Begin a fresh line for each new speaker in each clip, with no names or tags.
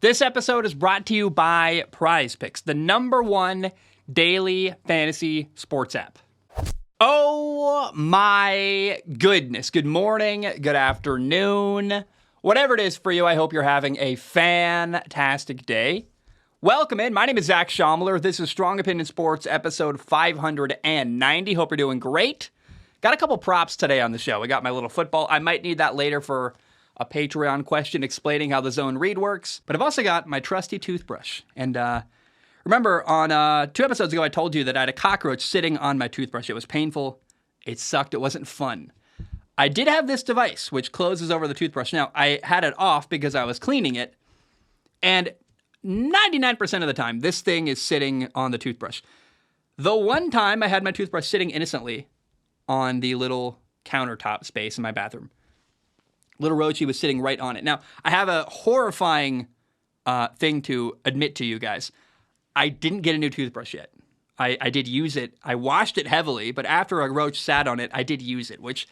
This episode is brought to you by Prize Picks, the #1 daily fantasy sports app. Oh my goodness. Good morning, good afternoon, whatever it is for you. I hope you're having a fantastic day. Welcome in. My name is Zach Schomler. This is Strong Opinion Sports, episode 590. Hope you're doing great. Got a couple props today on the show. We got my little football. I might need that later for a Patreon question explaining how the zone read works. But I've also got my trusty toothbrush. And remember, on 2 episodes ago, I told you that I had a cockroach sitting on my toothbrush. It was painful. It sucked. It wasn't fun. I did have this device, which closes over the toothbrush. Now, I had it off because I was cleaning it. And 99% of the time, this thing is sitting on the toothbrush. The one time I had my toothbrush sitting innocently on the little countertop space in my bathroom. Little Roachie was sitting right on it. Now, I have a horrifying thing to admit to you guys. I didn't get a new toothbrush yet. I did use it. I washed it heavily, but after a roach sat on it, I did use it, which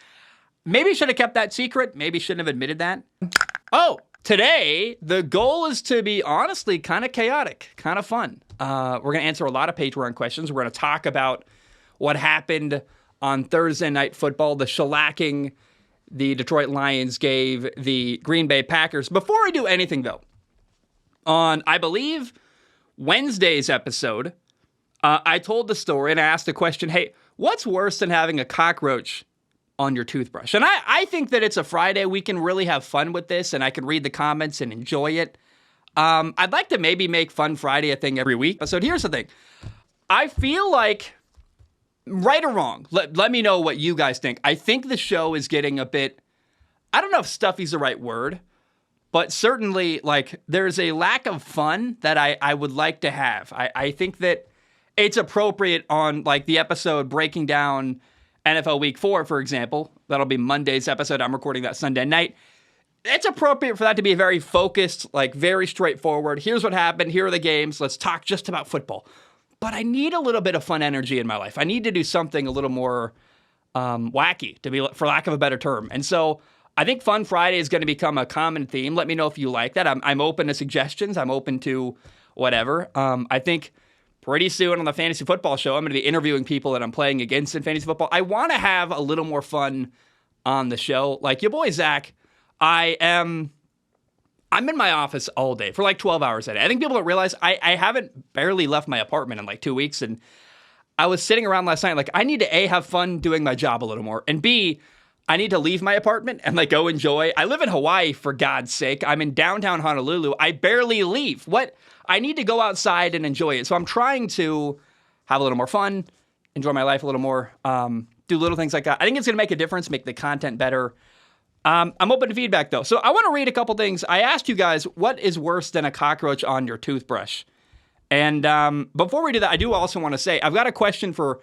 maybe should have kept that secret. Maybe shouldn't have admitted that. Oh, today, the goal is to be honestly kind of chaotic, kind of fun. We're going to answer a lot of Patreon questions. We're going to talk about what happened on Thursday Night Football, the shellacking the Detroit Lions gave the Green Bay Packers. Before I do anything, though, on, I believe, Wednesday's episode, I told the story and I asked the question, hey, what's worse than having a cockroach on your toothbrush? And I think that it's a Friday. We can really have fun with this, and I can read the comments and enjoy it. I'd like to maybe make Fun Friday a thing every week. So here's the thing. I feel like, right or wrong, let me know what you guys think. I think the show is getting a bit, I don't know if stuffy's the right word, but certainly, like, there's a lack of fun that I would like to have. I think that it's appropriate on, like, the episode breaking down NFL Week 4, for example. That'll be Monday's episode. I'm recording that Sunday night. It's appropriate for that to be very focused, like, very straightforward. Here's what happened. Here are the games. Let's talk just about football. But I need a little bit of fun energy in my life. I need to do something a little more wacky, to be, for lack of a better term. And so I think Fun Friday is going to become a common theme. Let me know if you like that. I'm open to suggestions. I'm open to whatever. I think pretty soon on the Fantasy Football Show, I'm going to be interviewing people that I'm playing against in fantasy football. I want to have a little more fun on the show. Like your boy Zach, I'm in my office all day for like 12 hours a day. I think people don't realize I haven't barely left my apartment in like 2 weeks. And I was sitting around last night like, I need to A, have fun doing my job a little more. And B, I need to leave my apartment and like go enjoy. I live in Hawaii, for God's sake. I'm in downtown Honolulu. I barely leave. I need to go outside and enjoy it. So I'm trying to have a little more fun, enjoy my life a little more, do little things like that. I think it's going to make a difference, make the content better. I'm open to feedback, though. So I want to read a couple things. I asked you guys, what is worse than a cockroach on your toothbrush? And before we do that, I do also want to say, I've got a question for,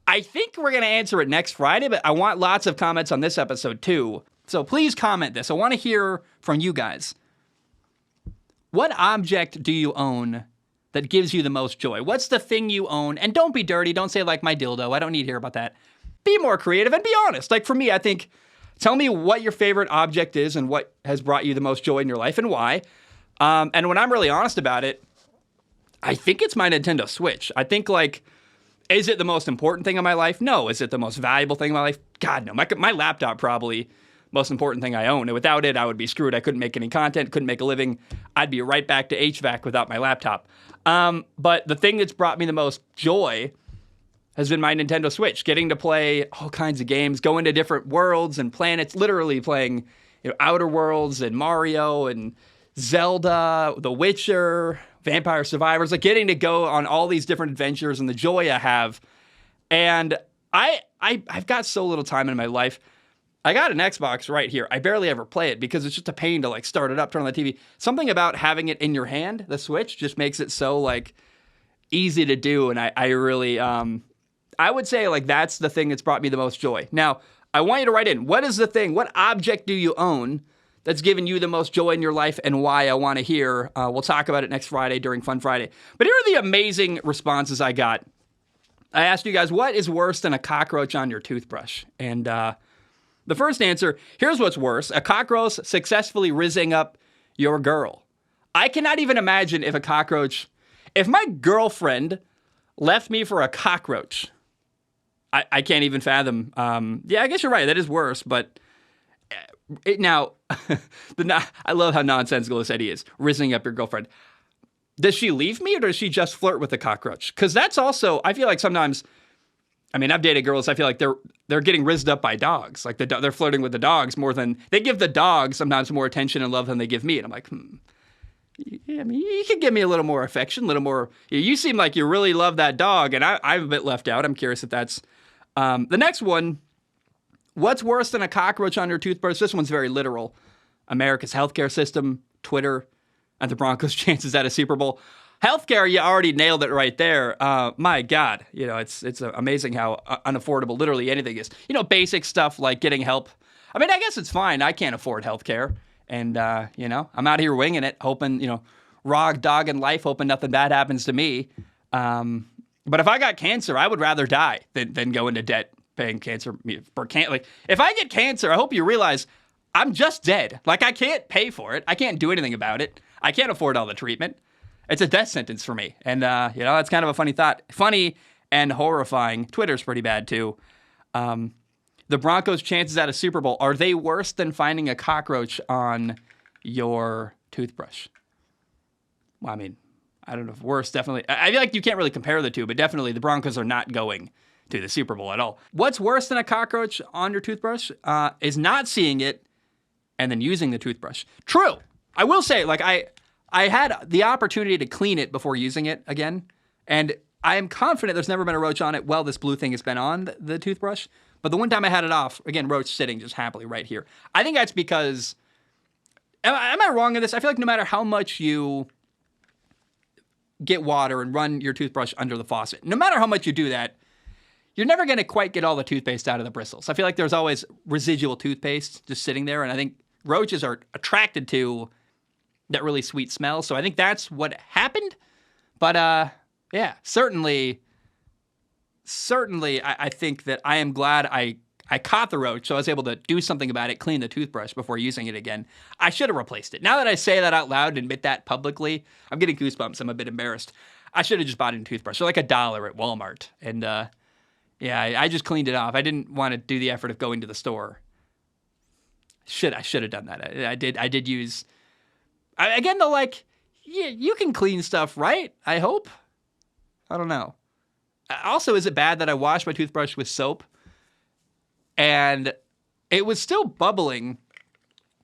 I think we're going to answer it next Friday, but I want lots of comments on this episode, too. So please comment this. I want to hear from you guys. What object do you own that gives you the most joy? What's the thing you own? And don't be dirty. Don't say, like, my dildo. I don't need to hear about that. Be more creative and be honest. Like, for me, I think, tell me what your favorite object is and what has brought you the most joy in your life and why. And when I'm really honest about it, I think it's my Nintendo Switch. I think, like, is it the most important thing in my life? No. Is it the most valuable thing in my life? God, no. My laptop probably most important thing I own. And without it, I would be screwed. I couldn't make any content, couldn't make a living. I'd be right back to HVAC without my laptop. But the thing that's brought me the most joy has been my Nintendo Switch, getting to play all kinds of games, going to different worlds and planets, literally playing, Outer Worlds and Mario and Zelda, The Witcher, Vampire Survivors, like getting to go on all these different adventures and the joy I have. And I've got so little time in my life. I got an Xbox right here. I barely ever play it because it's just a pain to like start it up, turn on the TV. Something about having it in your hand, the Switch, just makes it so like easy to do. And I really, I would say like that's the thing that's brought me the most joy. Now, I want you to write in, what is the thing, what object do you own that's given you the most joy in your life and why? I want to hear. We'll talk about it next Friday during Fun Friday. But here are the amazing responses I got. I asked you guys, what is worse than a cockroach on your toothbrush? And the first answer, here's what's worse. A cockroach successfully rizzing up your girl. I cannot even imagine if if my girlfriend left me for a cockroach. I can't even fathom. Yeah, I guess you're right. That is worse, but now, I love how nonsensical this idea is. Rizzing up your girlfriend. Does she leave me or does she just flirt with the cockroach? Because that's also, I feel like sometimes, I mean, I've dated girls, I feel like they're getting rizzed up by dogs. Like they're flirting with the dogs more than, they give the dogs sometimes more attention and love than they give me. And I'm like, yeah, I mean, you could give me a little more affection, a little more, you seem like you really love that dog. And I'm a bit left out. I'm curious if that's, the next one, what's worse than a cockroach on your toothbrush? This one's very literal. America's healthcare system, Twitter, and the Broncos' chances at a Super Bowl. Healthcare, you already nailed it right there. My God, it's amazing how unaffordable literally anything is. Basic stuff like getting help. I mean, I guess it's fine. I can't afford healthcare, and I'm out here winging it, hoping rog dog in life, hoping nothing bad happens to me. But if I got cancer, I would rather die than go into debt paying cancer for like if I get cancer, I hope you realize I'm just dead. Like I can't pay for it. I can't do anything about it. I can't afford all the treatment. It's a death sentence for me. And that's kind of a funny thought. Funny and horrifying. Twitter's pretty bad too. The Broncos' chances at a Super Bowl, are they worse than finding a cockroach on your toothbrush? Well, I mean, I don't know if worse, definitely. I feel like you can't really compare the two, but definitely the Broncos are not going to the Super Bowl at all. What's worse than a cockroach on your toothbrush is not seeing it and then using the toothbrush. True. I will say, like, I had the opportunity to clean it before using it again, and I am confident there's never been a roach on it while this blue thing has been on the toothbrush. But the one time I had it off, again, roach sitting just happily right here. I think that's because, am I wrong in this? I feel like no matter how much you get water and run your toothbrush under the faucet, no matter how much you do that, you're never going to quite get all the toothpaste out of the bristles. I feel like there's always residual toothpaste just sitting there, and I think roaches are attracted to that really sweet smell, so I think that's what happened. But yeah, certainly, I think that I am glad I caught the roach, so I was able to do something about it, clean the toothbrush before using it again. I should have replaced it. Now that I say that out loud and admit that publicly, I'm getting goosebumps. I'm a bit embarrassed. I should have just bought a new toothbrush. They're like $1 at Walmart. And yeah, I just cleaned it off. I didn't want to do the effort of going to the store. I should have done that. I did use... Again, though, like, yeah, you can clean stuff, right? I hope. I don't know. Also, is it bad that I washed my toothbrush with soap and it was still bubbling?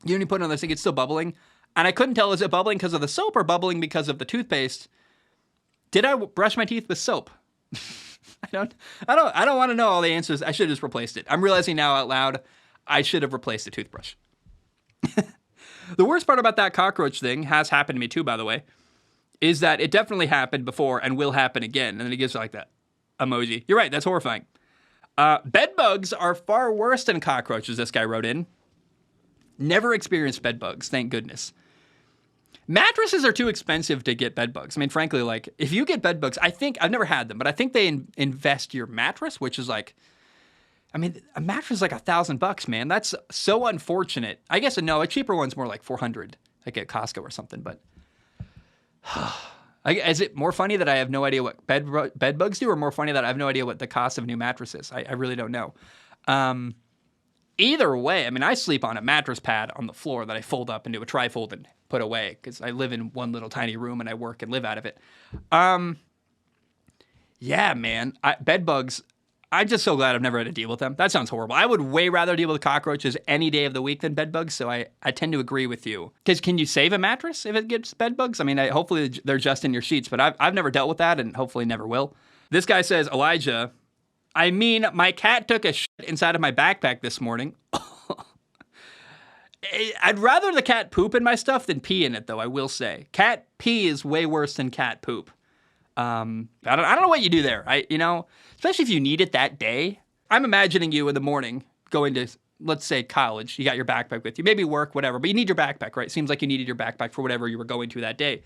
You put it on this thing, it's still bubbling. And I couldn't tell, is it bubbling because of the soap or bubbling because of the toothpaste? Did I brush my teeth with soap? I don't want to know all the answers. I should have just replaced it. I'm realizing now out loud, I should have replaced the toothbrush. The worst part about that cockroach thing has happened to me too, by the way, is that it definitely happened before and will happen again. And then it gives like that emoji. You're right. That's horrifying. Bed bugs are far worse than cockroaches, this guy wrote in. Never experienced bed bugs, thank goodness. Mattresses are too expensive to get bed bugs. I mean, frankly, like, if you get bed bugs, I think, I've never had them, but I think they invest your mattress, which is like, I mean, a mattress is like $1,000, man. That's so unfortunate. I guess, no, a cheaper one's more like $400, like at Costco or something, but... Is it more funny that I have no idea what bed bugs do, or more funny that I have no idea what the cost of a new mattress is? I really don't know. Either way, I mean, I sleep on a mattress pad on the floor that I fold up into a trifold and put away because I live in one little tiny room and I work and live out of it. Yeah, man, bed bugs. I'm just so glad I've never had to deal with them. That sounds horrible. I would way rather deal with cockroaches any day of the week than bed bugs, so I tend to agree with you. Because can you save a mattress if it gets bed bugs? I mean, hopefully they're just in your sheets, but I've never dealt with that and hopefully never will. This guy says, Elijah, I mean, my cat took a shit inside of my backpack this morning. I'd rather the cat poop in my stuff than pee in it, though, I will say. Cat pee is way worse than cat poop. I don't know what you do there, especially if you need it that day. I'm imagining you in the morning going to, let's say, college. You got your backpack with you, maybe work, whatever, but you need your backpack, right? Seems like you needed your backpack for whatever you were going to that day.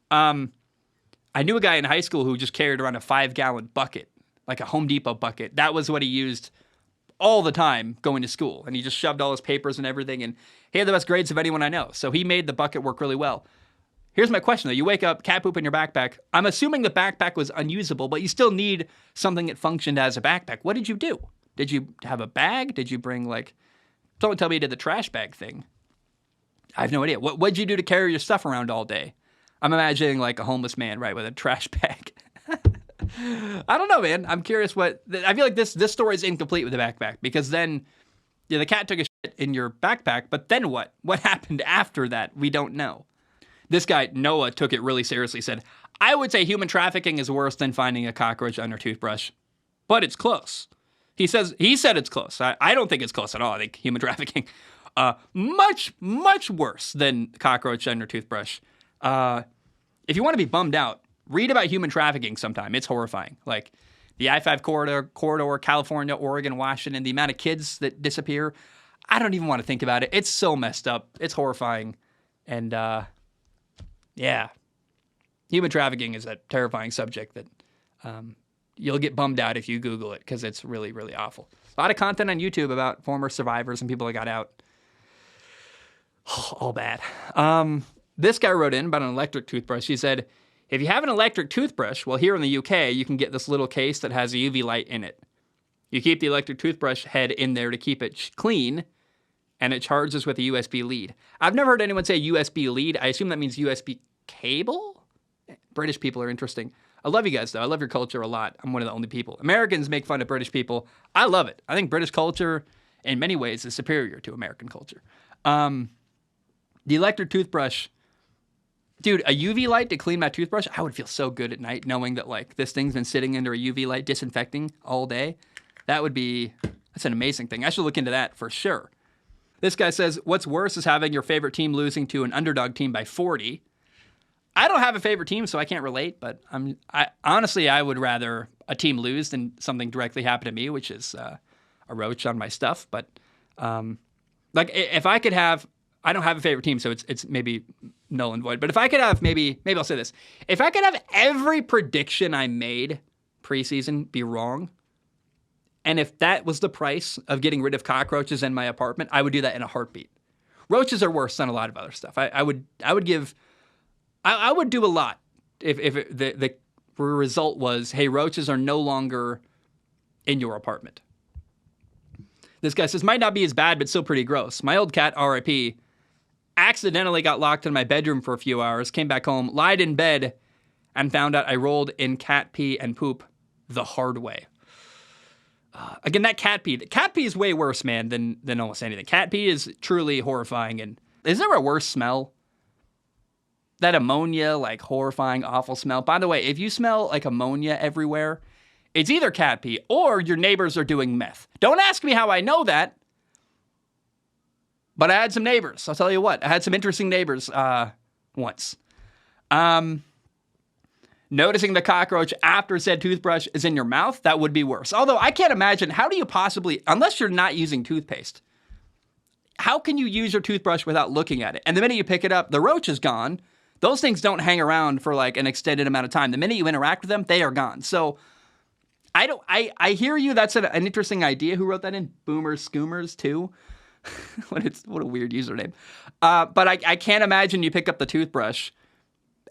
I knew a guy in high school who just carried around a 5-gallon bucket, like a Home Depot bucket. That was what he used all the time going to school. And he just shoved all his papers and everything. And he had the best grades of anyone I know. So he made the bucket work really well. Here's my question, though. You wake up, cat poop in your backpack. I'm assuming the backpack was unusable, but you still need something that functioned as a backpack. What did you do? Did you have a bag? Did you bring, like... Don't tell me you did the trash bag thing. I have no idea. What'd you do to carry your stuff around all day? I'm imagining, like, a homeless man, right, with a trash bag. I don't know, man. I'm curious what... I feel like this story is incomplete with the backpack, because then... Yeah, the cat took a shit in your backpack, but then what? What happened after that? We don't know. This guy, Noah, took it really seriously, said, I would say human trafficking is worse than finding a cockroach on your toothbrush, but it's close. He said it's close. I don't think it's close at all. I think human trafficking, much, much worse than cockroach on your toothbrush. If you want to be bummed out, read about human trafficking sometime. It's horrifying. Like the I-5 corridor, California, Oregon, Washington, the amount of kids that disappear. I don't even want to think about it. It's so messed up. It's horrifying. And, yeah, human trafficking is a terrifying subject that you'll get bummed out if you Google it, because it's really, really awful. A lot of content on YouTube about former survivors and people that got out. All bad. This guy wrote in about an electric toothbrush. He said, if you have an electric toothbrush, well, here in the UK, you can get this little case that has a UV light in it. You keep the electric toothbrush head in there to keep it clean, and it charges with a USB lead. I've never heard anyone say USB lead. I assume that means USB cable? British people are interesting. I love you guys, though. I love your culture a lot. I'm one of the only people. Americans make fun of British people. I love it. I think British culture, in many ways, is superior to American culture. The electric toothbrush, dude, a UV light to clean my toothbrush, I would feel so good at night knowing that, like, this thing's been sitting under a UV light disinfecting all day. That's an amazing thing. I should look into that for sure. This guy says, what's worse is having your favorite team losing to an underdog team by 40. I don't have a favorite team, so I can't relate, but honestly, I would rather a team lose than something directly happen to me, which is a roach on my stuff. But like if I could have, I don't have a favorite team, so it's maybe null and void. But if I could have, maybe I'll say this. If I could have every prediction I made preseason be wrong, and if that was the price of getting rid of cockroaches in my apartment, I would do that in a heartbeat. Roaches are worse than a lot of other stuff. I would do a lot if the result was, hey, roaches are no longer in your apartment. This guy says, might not be as bad, but still pretty gross. My old cat, RIP, accidentally got locked in my bedroom for a few hours, came back home, lied in bed, and found out I rolled in cat pee and poop the hard way. Again, that cat pee is way worse, man, than almost anything. Cat pee is truly horrifying. And is there a worse smell? That ammonia, like horrifying, awful smell. By the way, if you smell like ammonia everywhere, it's either cat pee or your neighbors are doing meth. Don't ask me how I know that, but I had some neighbors. I'll tell you what, I had some interesting neighbors once. Noticing the cockroach after said toothbrush is in your mouth, that would be worse. Although I can't imagine, how do you possibly, unless you're not using toothpaste, how can you use your toothbrush without looking at it? And the minute you pick it up, the roach is gone. Those things don't hang around for like an extended amount of time. The minute you interact with them, they are gone. So I hear you. That's an interesting idea. Who wrote that in? Boomers, Skoomers too. What a weird username. But I can't imagine you pick up the toothbrush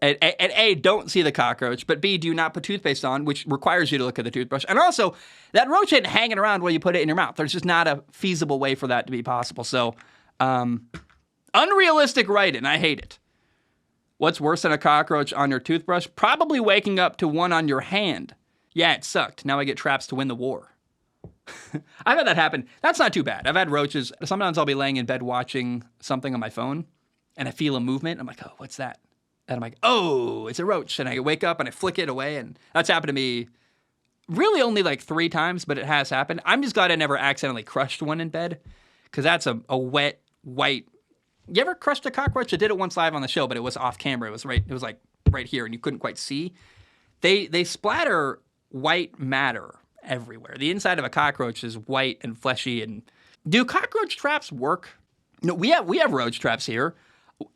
and A, don't see the cockroach, but B, do not put toothpaste on, which requires you to look at the toothbrush. And also, that roach ain't hanging around while you put it in your mouth. There's just not a feasible way for that to be possible. So, unrealistic writing. I hate it. What's worse than a cockroach on your toothbrush? Probably waking up to one on your hand. Yeah, it sucked. Now I get traps to win the war. I've had that happen. That's not too bad. I've had roaches. Sometimes I'll be laying in bed watching something on my phone, and I feel a movement. I'm like, oh, what's that? And I'm like, oh, it's a roach. And I wake up and I flick it away. And that's happened to me really only like 3 times, but it has happened. I'm just glad I never accidentally crushed one in bed, because that's a wet, white. You ever crushed a cockroach? I did it once live on the show, but it was off camera. It was like right here, and you couldn't quite see. They splatter white matter everywhere. The inside of a cockroach is white and fleshy. And do cockroach traps work? No, we have roach traps here.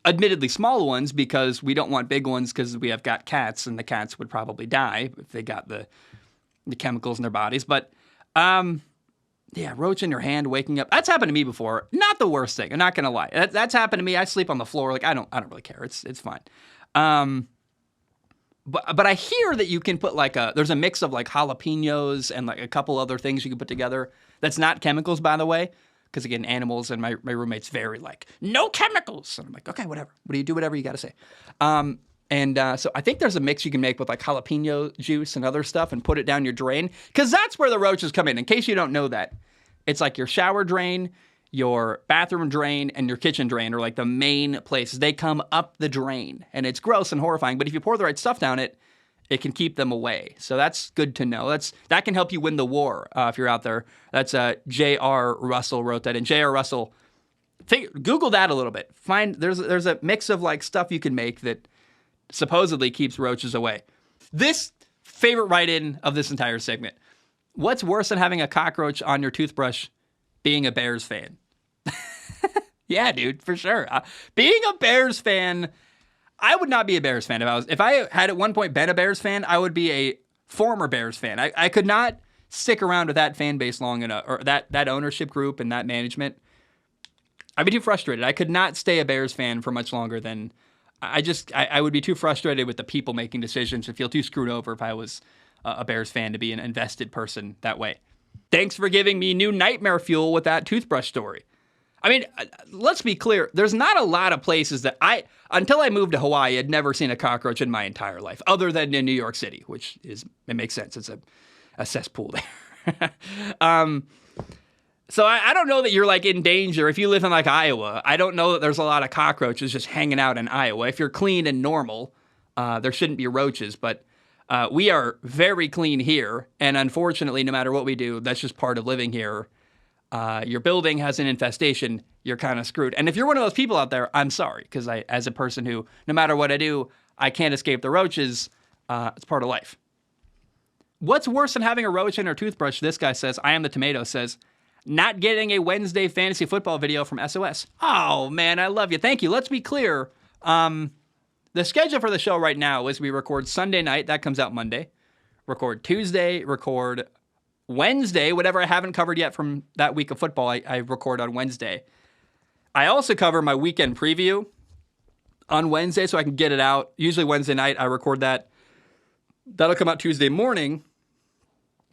Admittedly small ones, because we don't want big ones, because we have got cats, and the cats would probably die if they got the chemicals in their bodies. But yeah, roach in your hand, waking up. That's happened to me before. Not the worst thing. I'm not gonna lie. That's happened to me. I sleep on the floor. Like I don't really care. It's fine. But I hear that you can put there's a mix of like jalapenos and like a couple other things you can put together. That's not chemicals, by the way. Because again, animals and my roommate's very like, no chemicals. And I'm like, okay, whatever. What do you do? Whatever you got to say. So I think there's a mix you can make with like jalapeno juice and other stuff and put it down your drain. Because that's where the roaches come in. In case you don't know that, it's like your shower drain, your bathroom drain, and your kitchen drain are like the main places. They come up the drain, and it's gross and horrifying. But if you pour the right stuff down it, it can keep them away. So that's good to know. That can help you win the war if you're out there. That's J.R. Russell wrote that. And J.R. Russell, Google that a little bit. There's a mix of like stuff you can make that supposedly keeps roaches away. This favorite write-in of this entire segment. What's worse than having a cockroach on your toothbrush? Being a Bears fan. Yeah, dude, for sure. Being a Bears fan, I would not be a Bears fan. If I had at one point been a Bears fan, I would be a former Bears fan. I could not stick around with that fan base long enough, or that ownership group and that management. I'd be too frustrated. I could not stay a Bears fan for much longer than I would be too frustrated with the people making decisions and feel too screwed over if I was a Bears fan to be an invested person that way. Thanks for giving me new nightmare fuel with that toothbrush story. I mean, let's be clear. There's not a lot of places that until I moved to Hawaii, had never seen a cockroach in my entire life, other than in New York City, it makes sense. It's a cesspool there. So I don't know that you're like in danger. If you live in like Iowa, I don't know that there's a lot of cockroaches just hanging out in Iowa. If you're clean and normal, there shouldn't be roaches, but we are very clean here, and unfortunately, no matter what we do, that's just part of living here. Your building has an infestation, you're kind of screwed. And if you're one of those people out there, I'm sorry, because as a person who, no matter what I do, I can't escape the roaches, it's part of life. What's worse than having a roach in our toothbrush? This guy says, I am the tomato, says, not getting a Wednesday fantasy football video from SOS. Oh, man, I love you. Thank you. Let's be clear. The schedule for the show right now is we record Sunday night. That comes out Monday. Record Tuesday. Record Wednesday. Whatever I haven't covered yet from that week of football, I record on Wednesday. I also cover my weekend preview on Wednesday so I can get it out. Usually Wednesday night I record that. That'll come out Tuesday morning.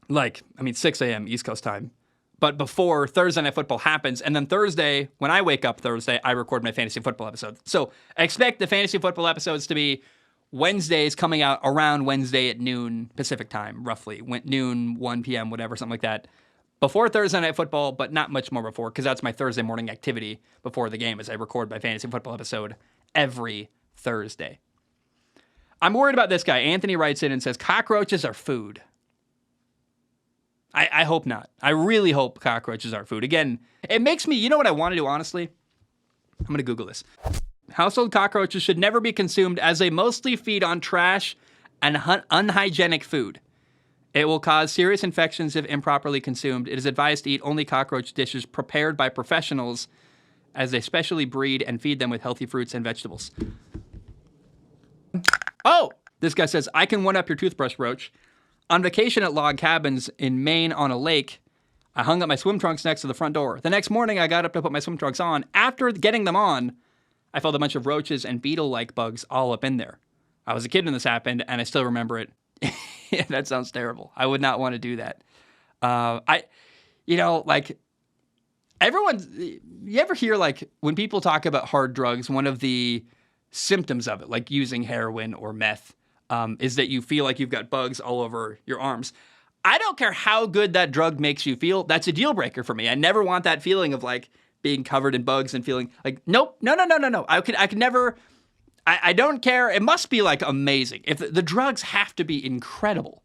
6 a.m. East Coast time. But before Thursday Night Football happens, and then Thursday, when I wake up Thursday, I record my fantasy football episode. So expect the fantasy football episodes to be Wednesdays coming out around Wednesday at noon Pacific time, roughly. Noon, 1 p.m., whatever, something like that. Before Thursday Night Football, but not much more before, because that's my Thursday morning activity before the game, as I record my fantasy football episode every Thursday. I'm worried about this guy. Anthony writes in and says, cockroaches are food. I hope not. I really hope cockroaches are food. Again, it makes me, you know what I want to do, honestly? I'm going to Google this. Household cockroaches should never be consumed as they mostly feed on trash and unhygienic food. It will cause serious infections if improperly consumed. It is advised to eat only cockroach dishes prepared by professionals as they specially breed and feed them with healthy fruits and vegetables. Oh, this guy says, I can one-up your toothbrush, Roach. On vacation at log cabins in Maine on a lake, I hung up my swim trunks next to the front door. The next morning, I got up to put my swim trunks on. After getting them on, I felt a bunch of roaches and beetle-like bugs all up in there. I was a kid when this happened, and I still remember it. That sounds terrible. I would not want to do that. You ever hear, like, when people talk about hard drugs, one of the symptoms of it, like using heroin or meth, is that you feel like you've got bugs all over your arms. I don't care how good that drug makes you feel. That's a deal breaker for me. I never want that feeling of like being covered in bugs and feeling like, nope, no. I could never, I don't care. It must be like amazing. If the drugs have to be incredible,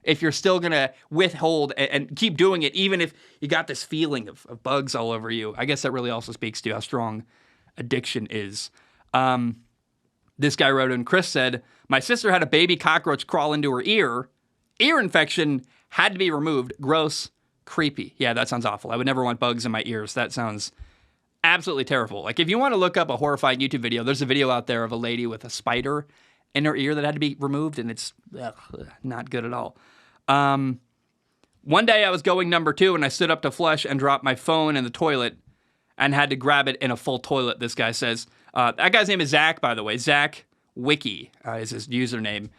if you're still going to withhold and keep doing it, even if you got this feeling of bugs all over you. I guess that really also speaks to how strong addiction is. This guy wrote in, Chris said, my sister had a baby cockroach crawl into her ear. Ear infection, had to be removed. Gross, creepy. Yeah, that sounds awful. I would never want bugs in my ears. That sounds absolutely terrible. Like, if you want to look up a horrifying YouTube video, there's a video out there of a lady with a spider in her ear that had to be removed, and it's not good at all. One day I was going number 2, and I stood up to flush and dropped my phone in the toilet and had to grab it in a full toilet, this guy says. That guy's name is Zach, by the way. Zach Wiki is his username.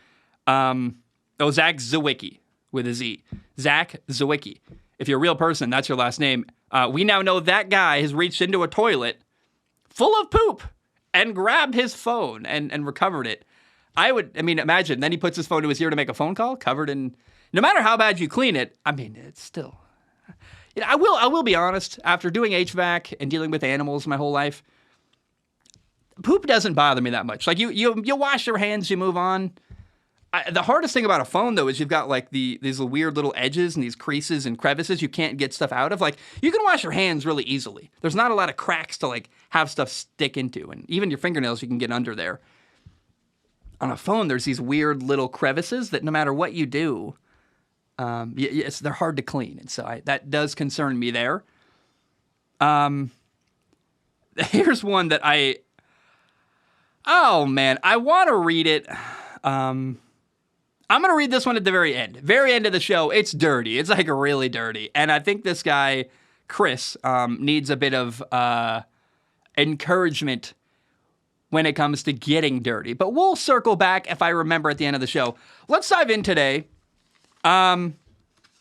Zach Zawicki with a Z. Zach Zawicki. If you're a real person, that's your last name. We now know that guy has reached into a toilet full of poop and grabbed his phone and recovered it. Imagine. Then he puts his phone to his ear to make a phone call, covered in. No matter how bad you clean it, it's still. I will be honest. After doing HVAC and dealing with animals my whole life, poop doesn't bother me that much. Like you wash your hands, you move on. The hardest thing about a phone, though, is you've got like these weird little edges and these creases and crevices you can't get stuff out of. Like, you can wash your hands really easily. There's not a lot of cracks to like have stuff stick into, and even your fingernails you can get under there. On a phone, there's these weird little crevices that no matter what you do, they're hard to clean, and so that does concern me there. Here's one that I want to read it. I'm going to read this one at the very end of the show. It's dirty. It's like really dirty. And I think this guy, Chris, needs a bit of encouragement when it comes to getting dirty. But we'll circle back if I remember at the end of the show. Let's dive in today. We're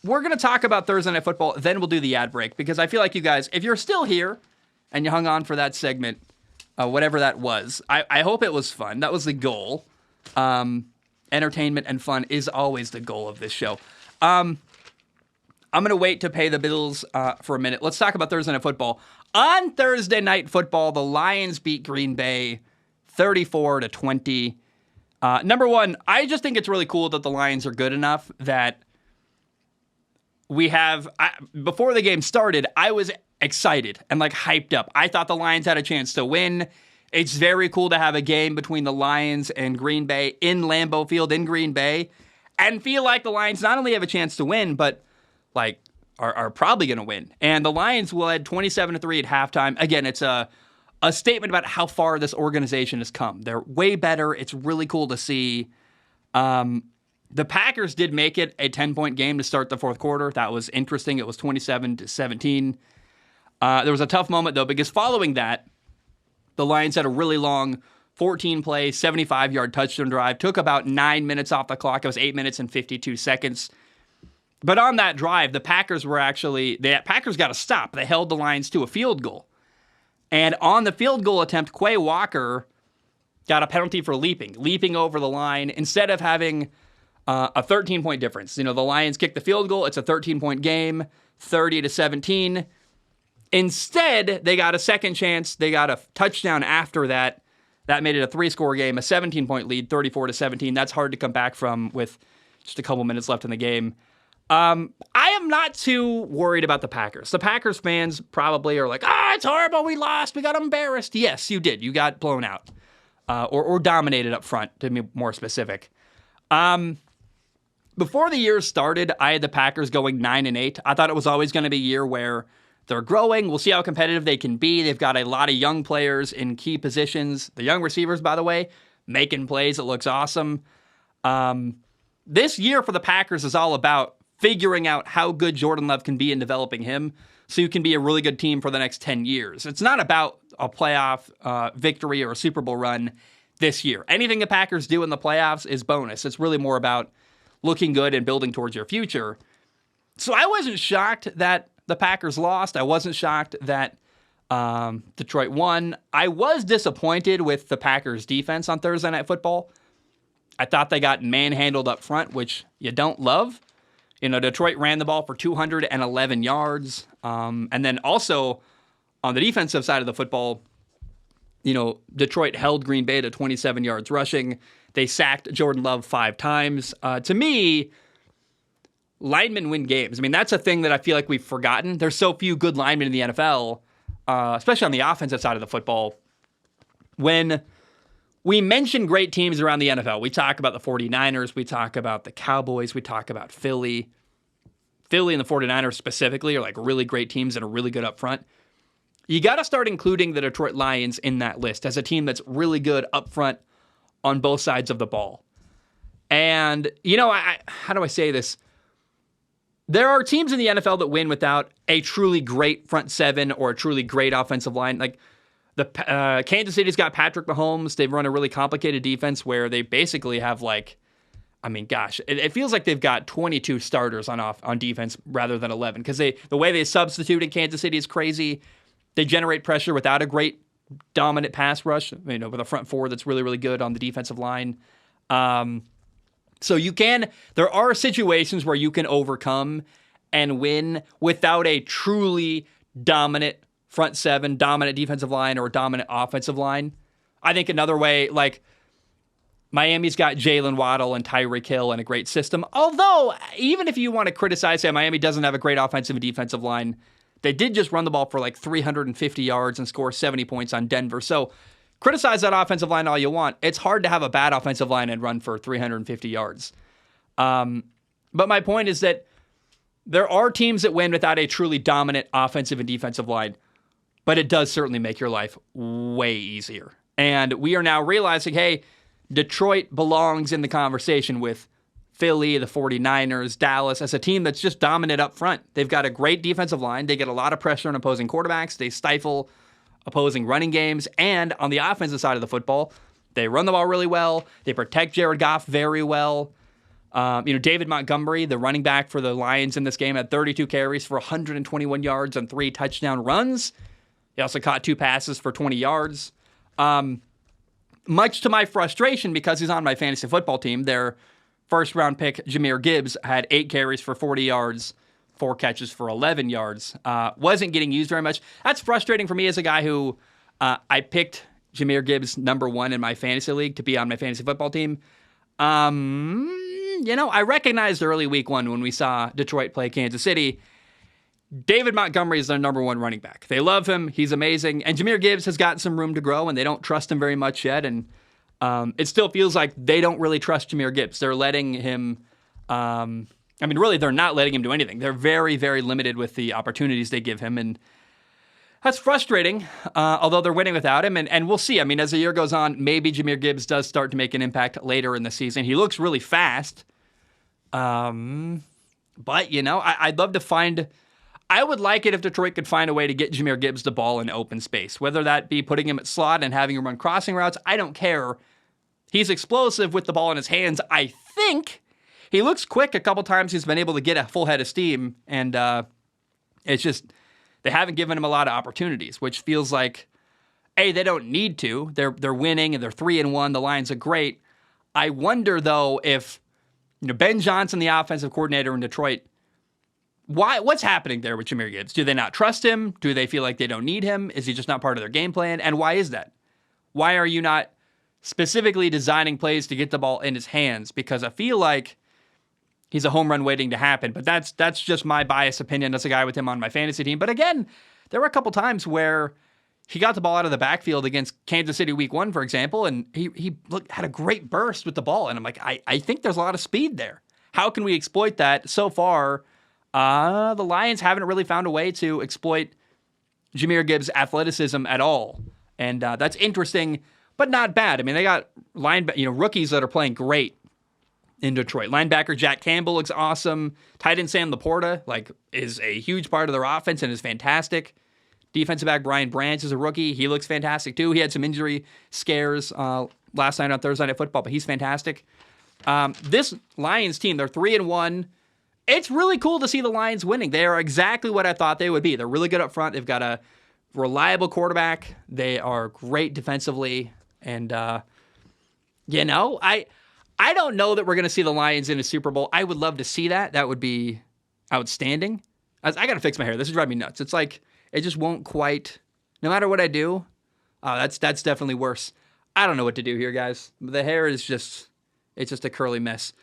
going to talk about Thursday Night Football, then we'll do the ad break, because I feel like you guys, if you're still here and you hung on for that segment, whatever that was, I hope it was fun. That was the goal. Entertainment and fun is always the goal of this show. I'm going to wait to pay the bills for a minute. Let's talk about Thursday Night Football. On Thursday Night Football, the Lions beat Green Bay 34-20. Number one, I just think it's really cool that the Lions are good enough that we have... before the game started, I was excited and like hyped up. I thought the Lions had a chance to win. It's very cool to have a game between the Lions and Green Bay in Lambeau Field in Green Bay and feel like the Lions not only have a chance to win, but like are probably going to win. And the Lions led 27-3 at halftime. Again, it's a statement about how far this organization has come. They're way better. It's really cool to see. The Packers did make it a 10-point game to start the fourth quarter. That was interesting. It was 27-17. There was a tough moment, though, because following that, the Lions had a really long 14-play, 75-yard touchdown drive. Took about 9 minutes off the clock. It was 8 minutes and 52 seconds. But on that drive, the Packers got a stop. They held the Lions to a field goal. And on the field goal attempt, Quay Walker got a penalty for leaping over the line. Instead of having a 13-point difference. The Lions kicked the field goal. It's a 13-point game, 30-17. Instead, they got a second chance. They got a touchdown after that. That made it a 3-score game, a 17-point lead, 34-17. That's hard to come back from with just a couple minutes left in the game. I am not too worried about the Packers. The Packers fans probably are like, it's horrible. We lost. We got embarrassed. Yes, you did. You got blown out or dominated up front, to be more specific. Before the year started, I had the Packers going 9-8. I thought it was always going to be a year where they're growing. We'll see how competitive they can be. They've got a lot of young players in key positions. The young receivers, by the way, making plays. It looks awesome. This year for the Packers is all about figuring out how good Jordan Love can be and developing him so you can be a really good team for the next 10 years. It's not about a playoff victory or a Super Bowl run this year. Anything the Packers do in the playoffs is bonus. It's really more about looking good and building towards your future. So I wasn't shocked that the Packers lost. I wasn't shocked that Detroit won. I was disappointed with the Packers defense on Thursday Night Football. I thought they got manhandled up front, which you don't love. Detroit ran the ball for 211 yards. And then also on the defensive side of the football, Detroit held Green Bay to 27 yards rushing. They sacked Jordan Love 5 times. To me, linemen win games. That's a thing that I feel like we've forgotten. There's so few good linemen in the NFL, especially on the offensive side of the football. When we mention great teams around the NFL, we talk about the 49ers, we talk about the Cowboys, we talk about Philly. Philly and the 49ers specifically are like really great teams that are really good up front. You got to start including the Detroit Lions in that list as a team that's really good up front on both sides of the ball. And, how do I say this? There are teams in the NFL that win without a truly great front seven or a truly great offensive line. Like, Kansas City's got Patrick Mahomes. They've run a really complicated defense where they basically have it feels like they've got 22 starters on defense rather than 11 because the way they substitute in Kansas City is crazy. They generate pressure without a great dominant pass rush, with a front four that's really, really good on the defensive line. So there are situations where you can overcome and win without a truly dominant front seven, dominant defensive line, or dominant offensive line. I think another way, Miami's got Jalen Waddle and Tyreek Hill and a great system. Although, even if you want to criticize Miami doesn't have a great offensive and defensive line, they did just run the ball for 350 yards and score 70 points on Denver. So criticize that offensive line all you want. It's hard to have a bad offensive line and run for 350 yards. But my point is that there are teams that win without a truly dominant offensive and defensive line, but it does certainly make your life way easier. And we are now realizing, hey, Detroit belongs in the conversation with Philly, the 49ers, Dallas, as a team that's just dominant up front. They've got a great defensive line. They get a lot of pressure on opposing quarterbacks. They stifle opposing running games. And on the offensive side of the football, they run the ball really well. They protect Jared Goff very well. David Montgomery, the running back for the Lions in this game, had 32 carries for 121 yards and 3 touchdown runs. He also caught 2 passes for 20 yards. Much to my frustration, because he's on my fantasy football team, their first-round pick, Jahmyr Gibbs, had 8 carries for 40 yards, 4 catches for 11 yards. Wasn't getting used very much. That's frustrating for me as a guy who I picked Jahmyr Gibbs number 1 in my fantasy league to be on my fantasy football team. I recognized early week 1 when we saw Detroit play Kansas City, David Montgomery is their number 1 running back. They love him. He's amazing. And Jahmyr Gibbs has got some room to grow, and they don't trust him very much yet. And it still feels like they don't really trust Jahmyr Gibbs. They're letting him really, they're not letting him do anything. They're very, very limited with the opportunities they give him. And that's frustrating, although they're winning without him. And we'll see. As the year goes on, maybe Jahmyr Gibbs does start to make an impact later in the season. He looks really fast. I'd love to find... I would like it if Detroit could find a way to get Jahmyr Gibbs the ball in open space, whether that be putting him at slot and having him run crossing routes. I don't care. He's explosive with the ball in his hands. I think he looks quick. A couple times he's been able to get a full head of steam, and it's just they haven't given him a lot of opportunities, which feels like, A, they don't need to. They're winning, and they're 3-1. The Lions are great. I wonder, though, if Ben Johnson, the offensive coordinator in Detroit, what's happening there with Jahmyr Gibbs? Do they not trust him? Do they feel like they don't need him? Is he just not part of their game plan? And why is that? Why are you not specifically designing plays to get the ball in his hands? Because I feel like he's a home run waiting to happen. But that's just my biased opinion as a guy with him on my fantasy team. But again, there were a couple times where he got the ball out of the backfield against Kansas City week 1, for example, and he had a great burst with the ball. And I'm like, I think there's a lot of speed there. How can we exploit that? So far, the Lions haven't really found a way to exploit Jahmyr Gibbs' athleticism at all. And that's interesting, but not bad. They got rookies that are playing great in Detroit. Linebacker Jack Campbell looks awesome. Tight end Sam Laporta is a huge part of their offense and is fantastic. Defensive back Brian Branch is a rookie. He looks fantastic too. He had some injury scares last night on Thursday Night Football, but he's fantastic. This Lions team, they're 3-1. It's really cool to see the Lions winning. They are exactly what I thought they would be. They're really good up front. They've got a reliable quarterback. They are great defensively. And, I don't know that we're going to see the Lions in a Super Bowl. I would love to see that. That would be outstanding. I got to fix my hair. This is driving me nuts. It's like it just won't quite, no matter what I do. That's definitely worse. I don't know what to do here, guys. The hair is it's just a curly mess.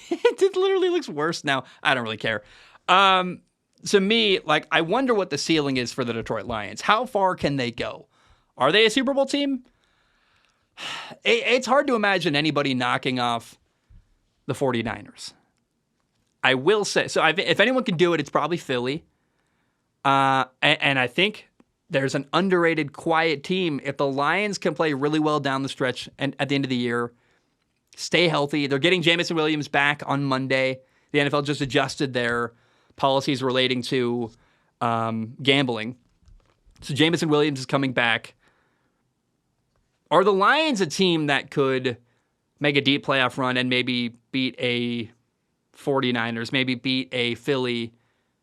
It literally looks worse now. I don't really care. To me, I wonder what the ceiling is for the Detroit Lions. How far can they go? Are they a Super Bowl team? It's hard to imagine anybody knocking off the 49ers. I will say, so if anyone can do it, it's probably Philly. And I think there's an underrated, quiet team. If the Lions can play really well down the stretch and at the end of the year, stay healthy. They're getting Jameson Williams back on Monday. The NFL just adjusted their policies relating to gambling. So Jameson Williams is coming back. Are the Lions a team that could make a deep playoff run and maybe beat a 49ers, maybe beat a Philly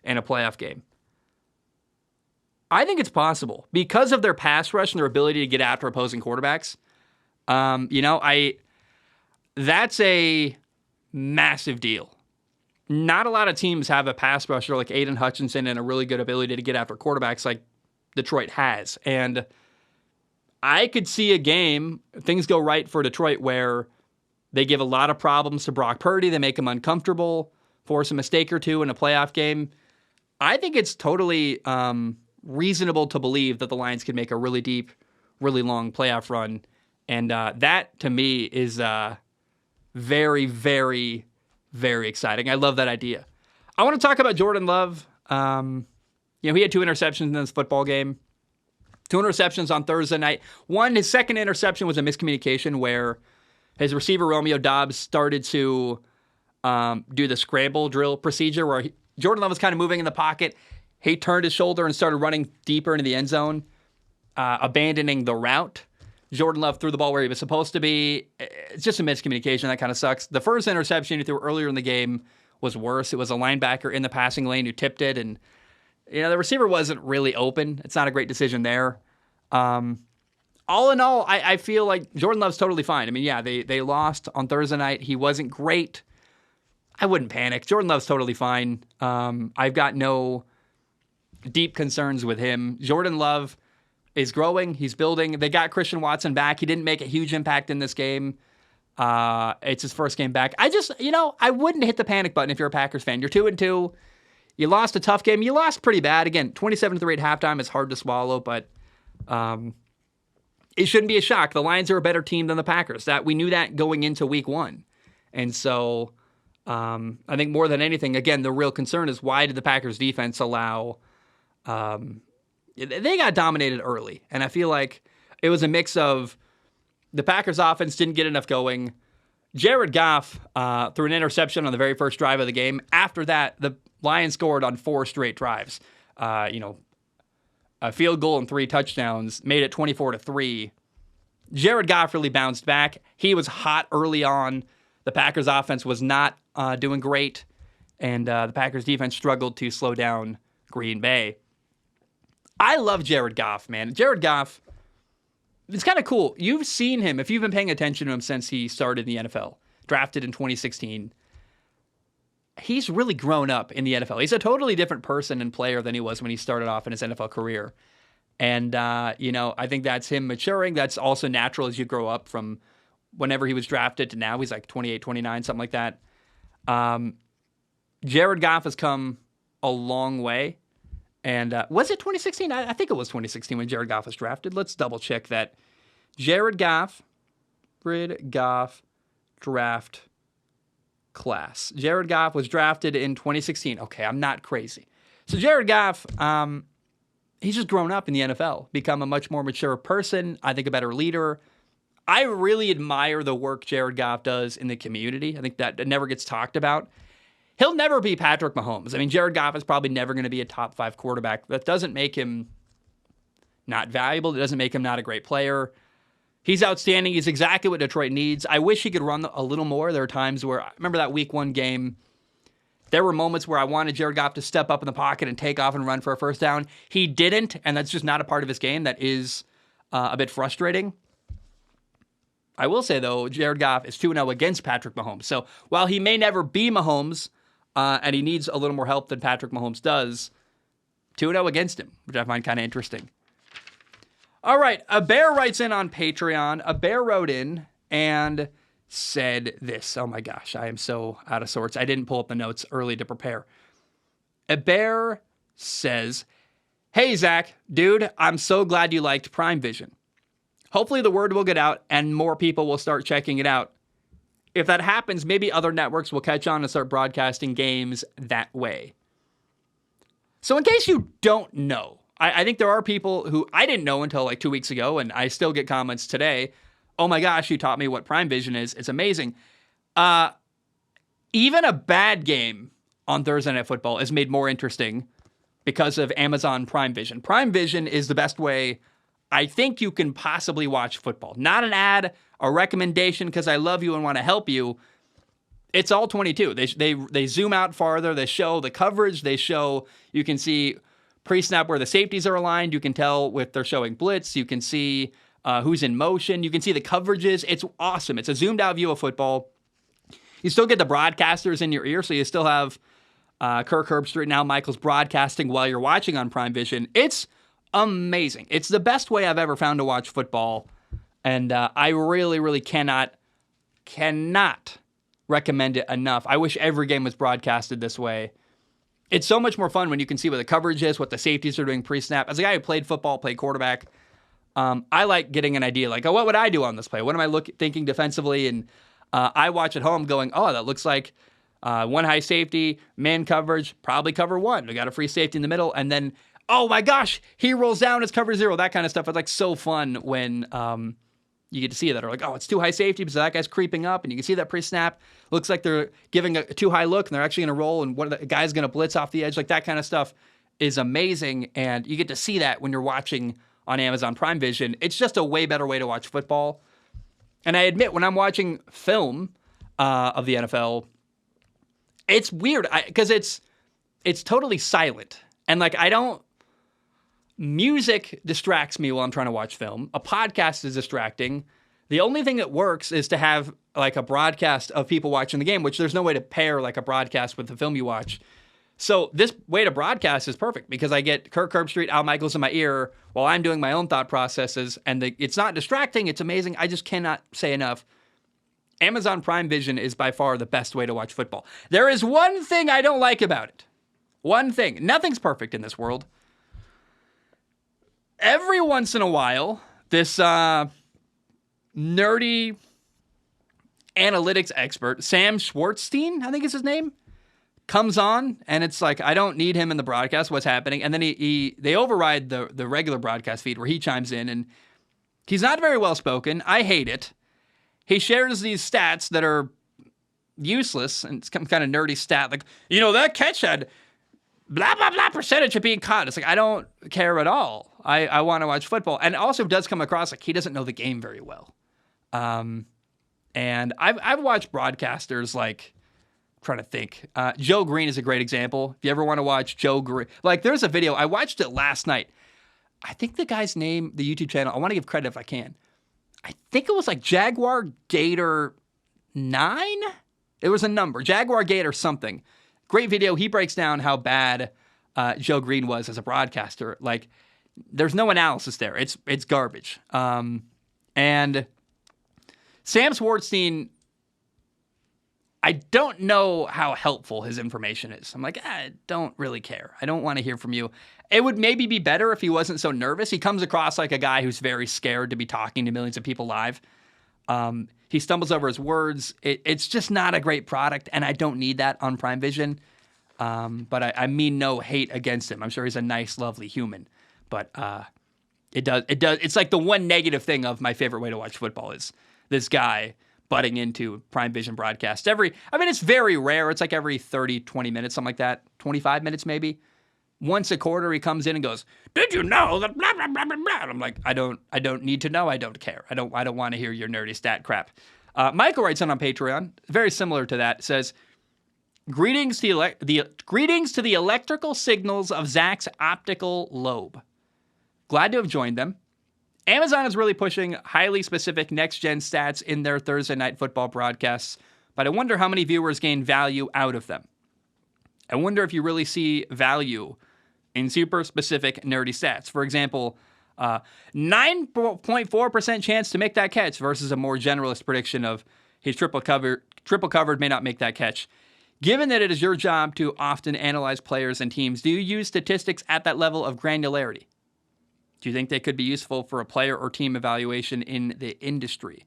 in a playoff game? I think it's possible because of their pass rush and their ability to get after opposing quarterbacks. That's a massive deal. Not a lot of teams have a pass rusher like Aiden Hutchinson and a really good ability to get after quarterbacks like Detroit has. And I could see a game, things go right for Detroit, where they give a lot of problems to Brock Purdy. They make him uncomfortable, force a mistake or two in a playoff game. I think it's totally reasonable to believe that the Lions could make a really deep, really long playoff run. And that, to me, is very, very, very exciting. I love that idea. I want to talk about Jordan Love. He had 2 interceptions in this football game. 2 interceptions on Thursday night. His second interception was a miscommunication where his receiver, Romeo Doubs, started to do the scramble drill procedure where Jordan Love was kind of moving in the pocket. He turned his shoulder and started running deeper into the end zone, abandoning the route. Jordan Love threw the ball where he was supposed to be. It's just a miscommunication. That kind of sucks. The first interception he threw earlier in the game was worse. It was a linebacker in the passing lane who tipped it, and the receiver wasn't really open. It's not a great decision there. All in all, I feel like Jordan Love's totally fine. I mean, yeah, they lost on Thursday night. He wasn't great. I wouldn't panic. Jordan Love's totally fine. I've got no deep concerns with him. Jordan Love is growing. He's building. They got Christian Watson back. He didn't make a huge impact in this game. It's his first game back. I wouldn't hit the panic button if you're a Packers fan. You're 2-2. You lost a tough game. You lost pretty bad. Again, 27-3 at halftime is hard to swallow, but it shouldn't be a shock. The Lions are a better team than the Packers. We knew that going into week 1. And so I think more than anything, again, the real concern is why did the Packers defense allow they got dominated early. And I feel like it was a mix of the Packers offense didn't get enough going. Jared Goff threw an interception on the very first drive of the game. After that, the Lions scored on 4 straight drives. A field goal and 3 touchdowns made it 24-3. Jared Goff really bounced back. He was hot early on. The Packers offense was not doing great, and the Packers defense struggled to slow down Green Bay. I love Jared Goff, man. Jared Goff, it's kind of cool. You've seen him, if you've been paying attention to him since he started in the NFL, drafted in 2016. He's really grown up in the NFL. He's a totally different person and player than he was when he started off in his NFL career. And, I think that's him maturing. That's also natural as you grow up from whenever he was drafted to now. He's like 28, 29, something like that. Jared Goff has come a long way. And was it 2016? I think it was 2016 when Jared Goff was drafted. Let's double check that. Jared Goff draft class. Jared Goff was drafted in 2016. Okay, I'm not crazy. So Jared Goff, he's just grown up in the NFL, become a much more mature person, I think a better leader. I really admire the work Jared Goff does in the community. I think that never gets talked about. He'll never be Patrick Mahomes. I mean, Jared Goff is probably never going to be a top 5 quarterback. That doesn't make him not valuable. It doesn't make him not a great player. He's outstanding. He's exactly what Detroit needs. I wish he could run a little more. There are times where, I remember that week 1 game, there were moments where I wanted Jared Goff to step up in the pocket and take off and run for a first down. He didn't, and that's just not a part of his game. That is a bit frustrating. I will say, though, Jared Goff is 2-0 against Patrick Mahomes. So while he may never be Mahomes, and he needs a little more help than Patrick Mahomes does, 2-0 against him, which I find kind of interesting. All right, Eber writes in on Patreon. Eber wrote in and said this. Oh my gosh, I am so out of sorts. I didn't pull up the notes early to prepare. Eber says, "Hey Zach, dude, I'm so glad you liked Prime Vision. Hopefully the word will get out and more people will start checking it out. If that happens, maybe other networks will catch on and start broadcasting games that way." So in case you don't know, I think there are people who I didn't know until like 2 weeks ago, and I still get comments today. Oh my gosh, you taught me what Prime Vision is. It's amazing. Even a bad game on Thursday Night Football is made more interesting because of Amazon Prime Vision. Prime Vision is the best way I think you can possibly watch football. Not an ad, a recommendation because I love you and want to help you. It's all 22. They zoom out farther. They show the coverage. You can see pre-snap where the safeties are aligned. You can tell if they're showing blitz. You can see who's in motion. You can see the coverages. It's awesome. It's a zoomed out view of football. You still get the broadcasters in your ear, so you still have Kirk Herbstreit and Al Michaels broadcasting while you're watching on Prime Vision. It's amazing. It's the best way I've ever found to watch football, and I really, really cannot recommend it enough. I wish every game was broadcasted this way. It's so much more fun when you can see what the coverage is, what the safeties are doing pre-snap. As a guy who played football, played quarterback, I like getting an idea. Like, oh, what would I do on this play? What am I thinking defensively? And I watch at home going, oh, that looks like one high safety, man coverage, probably cover one. We got a free safety in the middle. And then, oh my gosh, he rolls down, it's cover zero, that kind of stuff. It's like so fun when you get to see that. Or like, oh, it's too high safety because that guy's creeping up. And you can see that pre-snap. Looks like they're giving a too high look and they're actually going to roll and one of the guys going to blitz off the edge. Like that kind of stuff is amazing. And you get to see that when you're watching on Amazon Prime Vision. It's just a way better way to watch football. And I admit, when I'm watching film of the NFL, it's weird because it's totally silent. And like, music distracts me while I'm trying to watch film. A podcast is distracting. The only thing that works is to have like a broadcast of people watching the game, which there's no way to pair like a broadcast with the film you watch. So this way to broadcast is perfect because I get Kirk Herbstreit, Al Michaels in my ear while I'm doing my own thought processes, and it's not distracting. It's amazing. I just cannot say enough. Amazon Prime Vision is by far the best way to watch football. There is one thing I don't like about it. One thing. Nothing's perfect in this world. Every once in a while, this nerdy analytics expert, Sam Schwartzstein, I think is his name, comes on, and it's like, I don't need him in the broadcast, what's happening? And then they override the regular broadcast feed where he chimes in, and he's not very well-spoken. I hate it. He shares these stats that are useless, and it's some kind of nerdy stat, like, that catch had blah, blah, blah percentage of being caught. It's like, I don't care at all. I want to watch football. And it also does come across like he doesn't know the game very well. And I've watched broadcasters like, I'm trying to think. Joe Green is a great example. If you ever want to watch Joe Green, like there's a video, I watched it last night. I think the guy's name, the YouTube channel, I want to give credit if I can. I think it was like Jaguar Gator 9? It was a number, Jaguar Gator something. Great video. He breaks down how bad Joe Green was as a broadcaster. Like, there's no analysis there. It's garbage. And Sam Schwartzstein, I don't know how helpful his information is. I'm like, I don't really care. I don't want to hear from you. It would maybe be better if he wasn't so nervous. He comes across like a guy who's very scared to be talking to millions of people live. He stumbles over his words. It's just not a great product, and I don't need that on Prime Vision. But I mean no hate against him. I'm sure he's a nice, lovely human. But it's like the one negative thing of my favorite way to watch football is this guy butting into Prime Vision broadcast. It's very rare. It's like every 30, 20 minutes, something like that. 25 minutes maybe. Once a quarter, he comes in and goes, "Did you know that blah, blah, blah, blah, blah?" And I'm like, I don't need to know. I don't care. I don't want to hear your nerdy stat crap. Michael writes on Patreon, very similar to that. It says, greetings to the electrical signals of Zach's optical lobe. Glad to have joined them. Amazon is really pushing highly specific next-gen stats in their Thursday night football broadcasts, but I wonder how many viewers gain value out of them. I wonder if you really see value in super specific nerdy stats. For example, 9.4% chance to make that catch versus a more generalist prediction of he's triple covered, may not make that catch. Given that it is your job to often analyze players and teams, do you use statistics at that level of granularity? Do you think they could be useful for a player or team evaluation in the industry?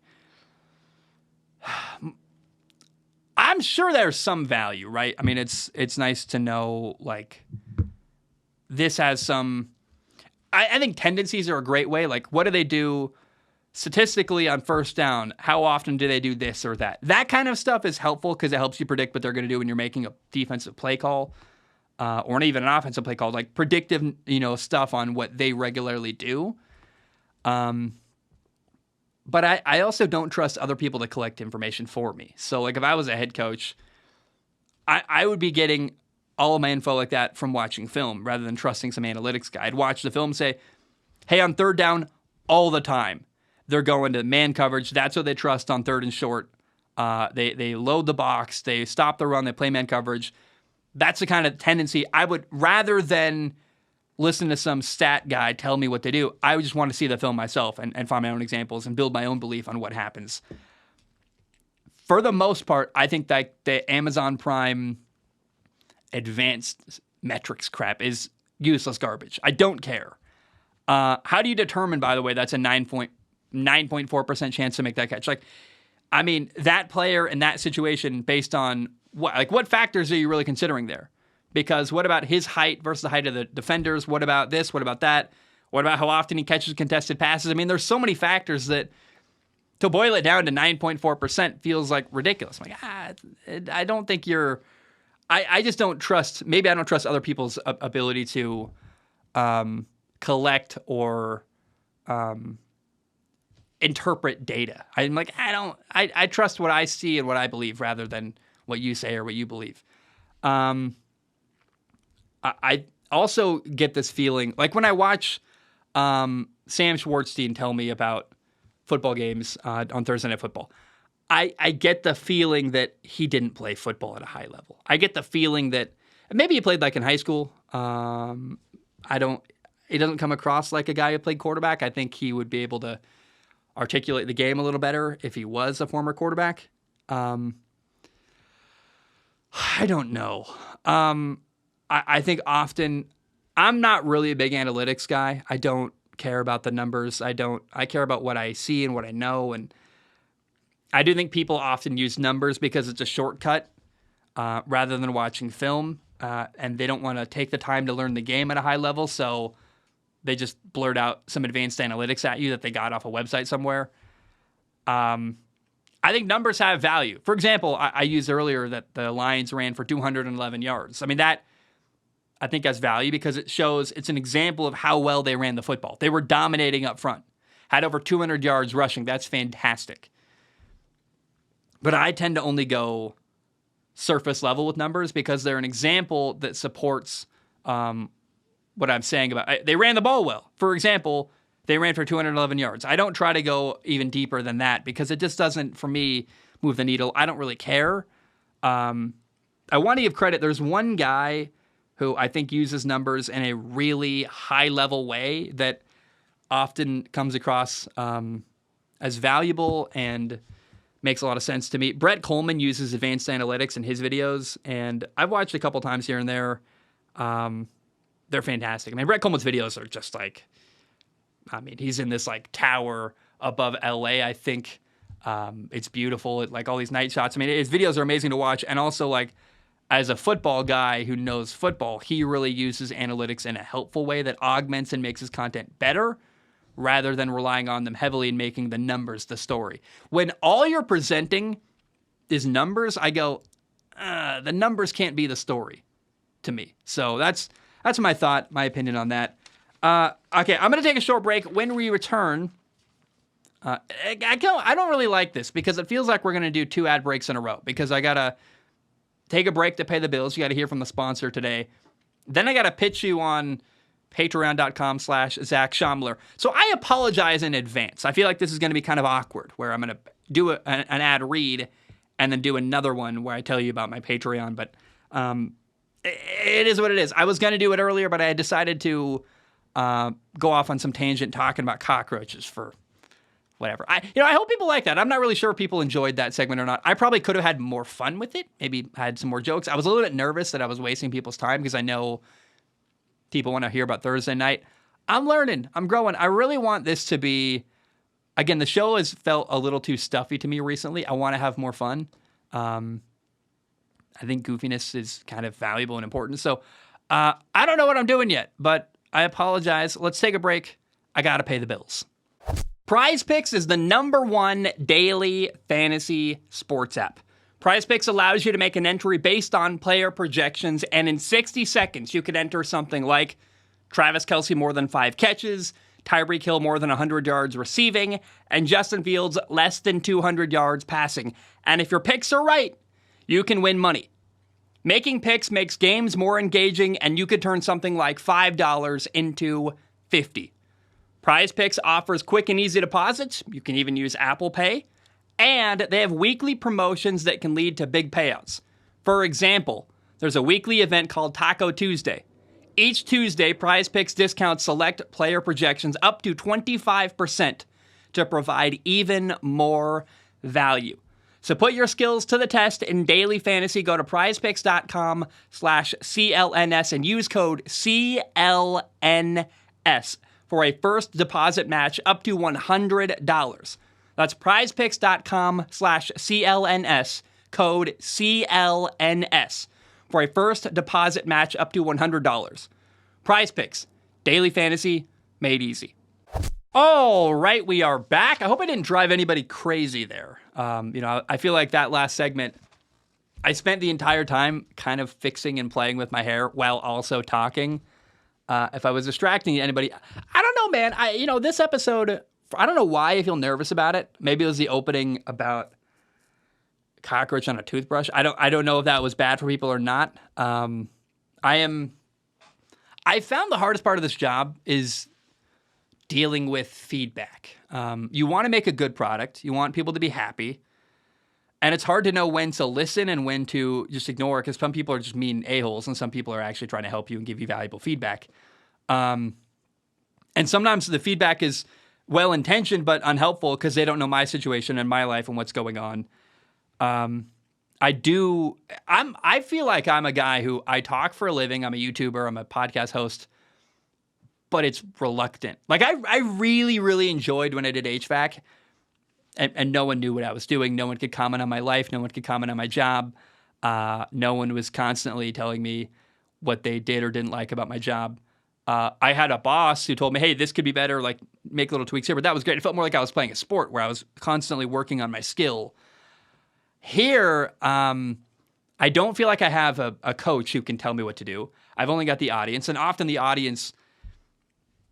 I'm sure there's some value, right? I mean, it's nice to know, like, this has some... I think tendencies are a great way. Like, what do they do statistically on first down? How often do they do this or that? That kind of stuff is helpful because it helps you predict what they're going to do when you're making a defensive play call. or even an offensive play call, like predictive, stuff on what they regularly do. But I also don't trust other people to collect information for me. So like if I was a head coach, I would be getting all of my info like that from watching film rather than trusting some analytics guy. I'd watch the film and say, hey, on third down all the time, they're going to man coverage. That's what they trust on third and short. They load the box. They stop the run. They play man coverage. That's the kind of tendency I would, rather than listen to some stat guy tell me what to do, I would just want to see the film myself and find my own examples and build my own belief on what happens. For the most part, I think that the Amazon Prime advanced metrics crap is useless garbage. I don't care. How do you determine, by the way, that's a 9.4% chance to make that catch? Like, I mean, that player in that situation based on what factors are you really considering there? Because what about his height versus the height of the defenders? What about this? What about that? What about how often he catches contested passes? I mean, there's so many factors that to boil it down to 9.4% feels like ridiculous. I'm like, I don't think you're... I just don't trust... Maybe I don't trust other people's ability to collect or interpret data. I'm like, I trust what I see and what I believe rather than what you say or what you believe. I also get this feeling, like when I watch Sam Schwartzstein tell me about football games on Thursday Night Football, I get the feeling that he didn't play football at a high level. I get the feeling that maybe he played like in high school. He doesn't come across like a guy who played quarterback. I think he would be able to articulate the game a little better if he was a former quarterback. I don't know. I think often I'm not really a big analytics guy. I don't care about the numbers. I care about what I see and what I know. And I do think people often use numbers because it's a shortcut rather than watching film. And they don't want to take the time to learn the game at a high level. So they just blurt out some advanced analytics at you that they got off a website somewhere. I think numbers have value. For example, I used earlier that the Lions ran for 211 yards. I mean, that I think has value because it's an example of how well they ran the football. They were dominating up front, had over 200 yards rushing. That's fantastic. But I tend to only go surface level with numbers because they're an example that supports what I'm saying about they ran the ball well. For example, they ran for 211 yards. I don't try to go even deeper than that because it just doesn't, for me, move the needle. I don't really care. I want to give credit. There's one guy who I think uses numbers in a really high-level way that often comes across as valuable and makes a lot of sense to me. Brett Coleman uses advanced analytics in his videos, and I've watched a couple times here and there. They're fantastic. I mean, Brett Coleman's videos are just like, he's in this like tower above LA, I think. It's beautiful. Like all these night shots. I mean, his videos are amazing to watch. And also like as a football guy who knows football, he really uses analytics in a helpful way that augments and makes his content better rather than relying on them heavily and making the numbers the story. When all you're presenting is numbers, I go, the numbers can't be the story to me. So that's my thought, my opinion on that. Okay, I'm going to take a short break. When we return, I don't really like this because it feels like we're going to do 2 ad breaks in a row because I got to take a break to pay the bills. You got to hear from the sponsor today. Then I got to pitch you on patreon.com/Zach Schomler. So I apologize in advance. I feel like this is going to be kind of awkward where I'm going to do an ad read and then do another one where I tell you about my Patreon. But it is what it is. I was going to do it earlier, but I had decided to go off on some tangent talking about cockroaches for whatever. I hope people like that. I'm not really sure if people enjoyed that segment or not. I probably could have had more fun with it. Maybe had some more jokes. I was a little bit nervous that I was wasting people's time because I know people want to hear about Thursday night. I'm learning. I'm growing. I really want this to be, again, the show has felt a little too stuffy to me recently. I want to have more fun. I think goofiness is kind of valuable and important. So I don't know what I'm doing yet, but I apologize. Let's take a break. I got to pay the bills. Prize Picks is the #1 daily fantasy sports app. PrizePicks allows you to make an entry based on player projections, and in 60 seconds, you can enter something like Travis Kelce more than 5 catches, Tyreek Hill more than 100 yards receiving, and Justin Fields less than 200 yards passing. And if your picks are right, you can win money. Making picks makes games more engaging, and you could turn something like $5 into $50. PrizePicks offers quick and easy deposits. You can even use Apple Pay. And they have weekly promotions that can lead to big payouts. For example, there's a weekly event called Taco Tuesday. Each Tuesday, PrizePicks discounts select player projections up to 25% to provide even more value. So put your skills to the test in daily fantasy. Go to prizepicks.com/CLNS and use code CLNS for a first deposit match up to $100. That's prizepicks.com/CLNS, code CLNS, for a first deposit match up to $100. PrizePicks, daily fantasy made easy. All right, we are back. I hope I didn't drive anybody crazy there. I feel like that last segment, I spent the entire time kind of fixing and playing with my hair while also talking. If I was distracting anybody, I don't know, man. This episode, I don't know why I feel nervous about it. Maybe it was the opening about cockroach on a toothbrush. I don't know if that was bad for people or not. I found the hardest part of this job is dealing with feedback. You want to make a good product. You want people to be happy. And it's hard to know when to listen and when to just ignore, because some people are just mean a-holes and some people are actually trying to help you and give you valuable feedback. And sometimes the feedback is well-intentioned but unhelpful because they don't know my situation and my life and what's going on. I feel like I'm a guy who I talk for a living. I'm a YouTuber. I'm a podcast host, but it's reluctant. Like I really, really enjoyed when I did HVAC and no one knew what I was doing. No one could comment on my life. No one could comment on my job. No one was constantly telling me what they did or didn't like about my job. I had a boss who told me, hey, this could be better, like make little tweaks here, but that was great. It felt more like I was playing a sport where I was constantly working on my skill. Here, I don't feel like I have a coach who can tell me what to do. I've only got the audience, and often the audience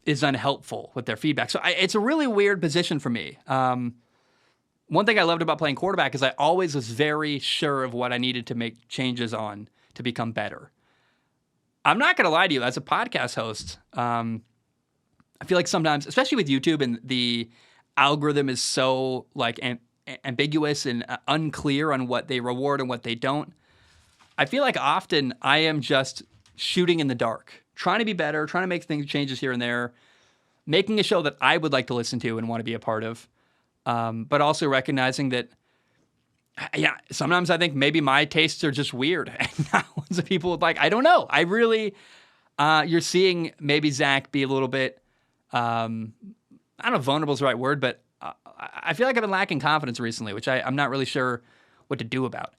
is unhelpful with their feedback. So it's a really weird position for me. One thing I loved about playing quarterback is I always was very sure of what I needed to make changes on to become better. I'm not going to lie to you, as a podcast host, I feel like sometimes, especially with YouTube, and the algorithm is so like ambiguous and unclear on what they reward and what they don't. I feel like often I am just shooting in the dark, trying to be better, trying to make changes here and there, making a show that I would like to listen to and want to be a part of, but also recognizing that, yeah, sometimes I think maybe my tastes are just weird and not ones that people would like. I don't know. I really, you're seeing maybe Zach be a little bit, I don't know if vulnerable is the right word, but I feel like I've been lacking confidence recently, which I'm not really sure what to do about.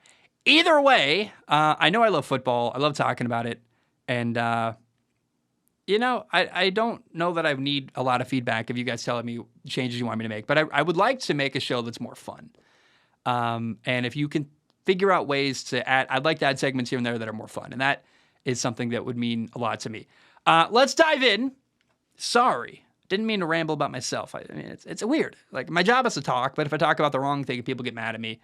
Either way, I know I love football. I love talking about it. And, I don't know that I need a lot of feedback of you guys telling me changes you want me to make. But I would like to make a show that's more fun. And if you can figure out ways to add, I'd like to add segments here and there that are more fun. And that is something that would mean a lot to me. Let's dive in. Sorry. Didn't mean to ramble about myself. I mean, it's weird. Like, my job is to talk, but if I talk about the wrong thing, people get mad at me.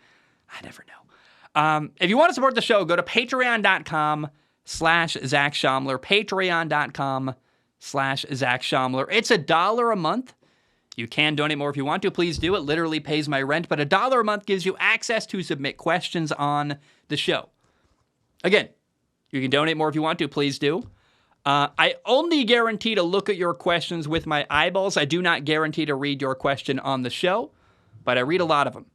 I never know. If you want to support the show, go to patreon.com/Zach Schaumler, patreon.com/Zach Schaumler. It's $1 a month. You can donate more if you want to. Please do. It literally pays my rent, but $1 a month gives you access to submit questions on the show. Again, you can donate more if you want to. Please do. I only guarantee to look at your questions with my eyeballs. I do not guarantee to read your question on the show, but I read a lot of them.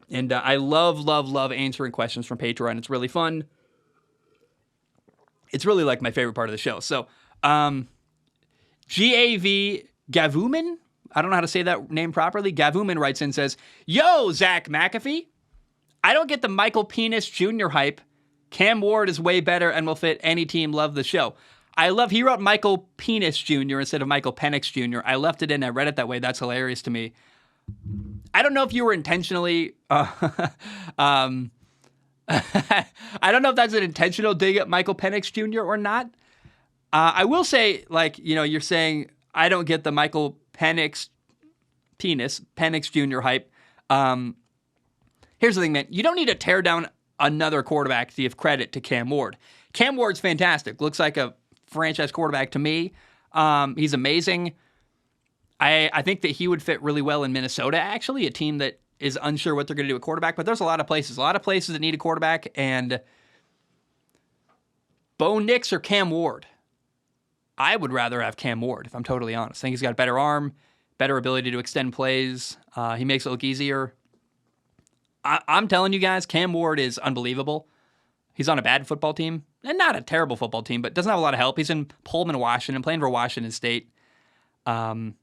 And I love answering questions from Patreon. It's really fun. It's really like my favorite part of the show. So, Gav Gavumin, I don't know how to say that name properly. Gavumin writes in and says, yo, Zach McAfee, I don't get the Michael Penis Jr. hype. Cam Ward is way better and will fit any team. Love the show. He wrote Michael Penis Jr. instead of Michael Penix Jr. I left it in. I read it that way. That's hilarious to me. I don't know if you were intentionally I don't know if that's an intentional dig at Michael Penix Jr. or not. I will say, like, you're saying I don't get the Michael Penix Jr. hype. Here's the thing, man. You don't need to tear down another quarterback to give credit to Cam Ward. Cam Ward's fantastic. Looks like a franchise quarterback to me. He's amazing. I think that he would fit really well in Minnesota, actually, a team that is unsure what they're going to do at quarterback. But there's a lot of places that need a quarterback. And Bo Nix or Cam Ward? I would rather have Cam Ward, if I'm totally honest. I think he's got a better arm, better ability to extend plays. He makes it look easier. I'm telling you guys, Cam Ward is unbelievable. He's on a bad football team, and not a terrible football team, but doesn't have a lot of help. He's in Pullman, Washington, playing for Washington State. If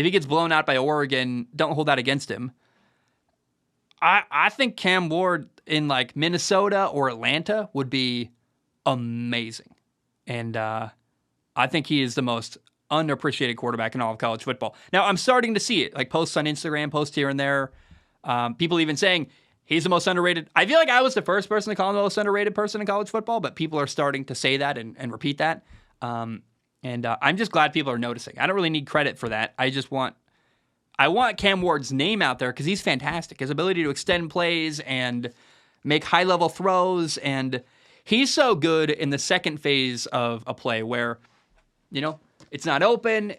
he gets blown out by Oregon, don't hold that against him. I think Cam Ward in like Minnesota or Atlanta would be amazing. And I think he is the most underappreciated quarterback in all of college football. Now, I'm starting to see it, like posts on Instagram, posts here and there. People even saying he's the most underrated. I feel like I was the first person to call him the most underrated person in college football, but people are starting to say that and repeat that. And I'm just glad people are noticing. I don't really need credit for that. I want Cam Ward's name out there because he's fantastic. His ability to extend plays and make high-level throws, and he's so good in the second phase of a play where, it's not open.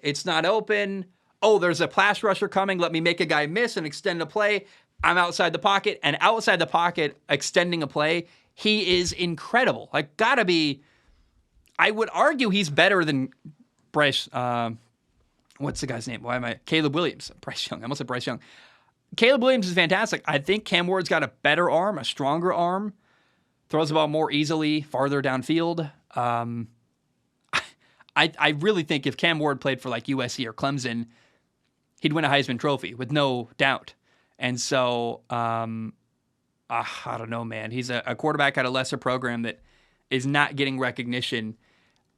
Oh, there's a pass rusher coming. Let me make a guy miss and extend a play. I'm outside the pocket, and outside the pocket, extending a play, he is incredible. Like, gotta be, I would argue he's better than Bryce, what's the guy's name? Caleb Williams. Bryce Young. I almost said Bryce Young. Caleb Williams is fantastic. I think Cam Ward's got a better arm, a stronger arm, throws the ball more easily, farther downfield. I really think if Cam Ward played for like USC or Clemson, he'd win a Heisman Trophy with no doubt. And so, I don't know, man. He's a quarterback at a lesser program that is not getting recognition.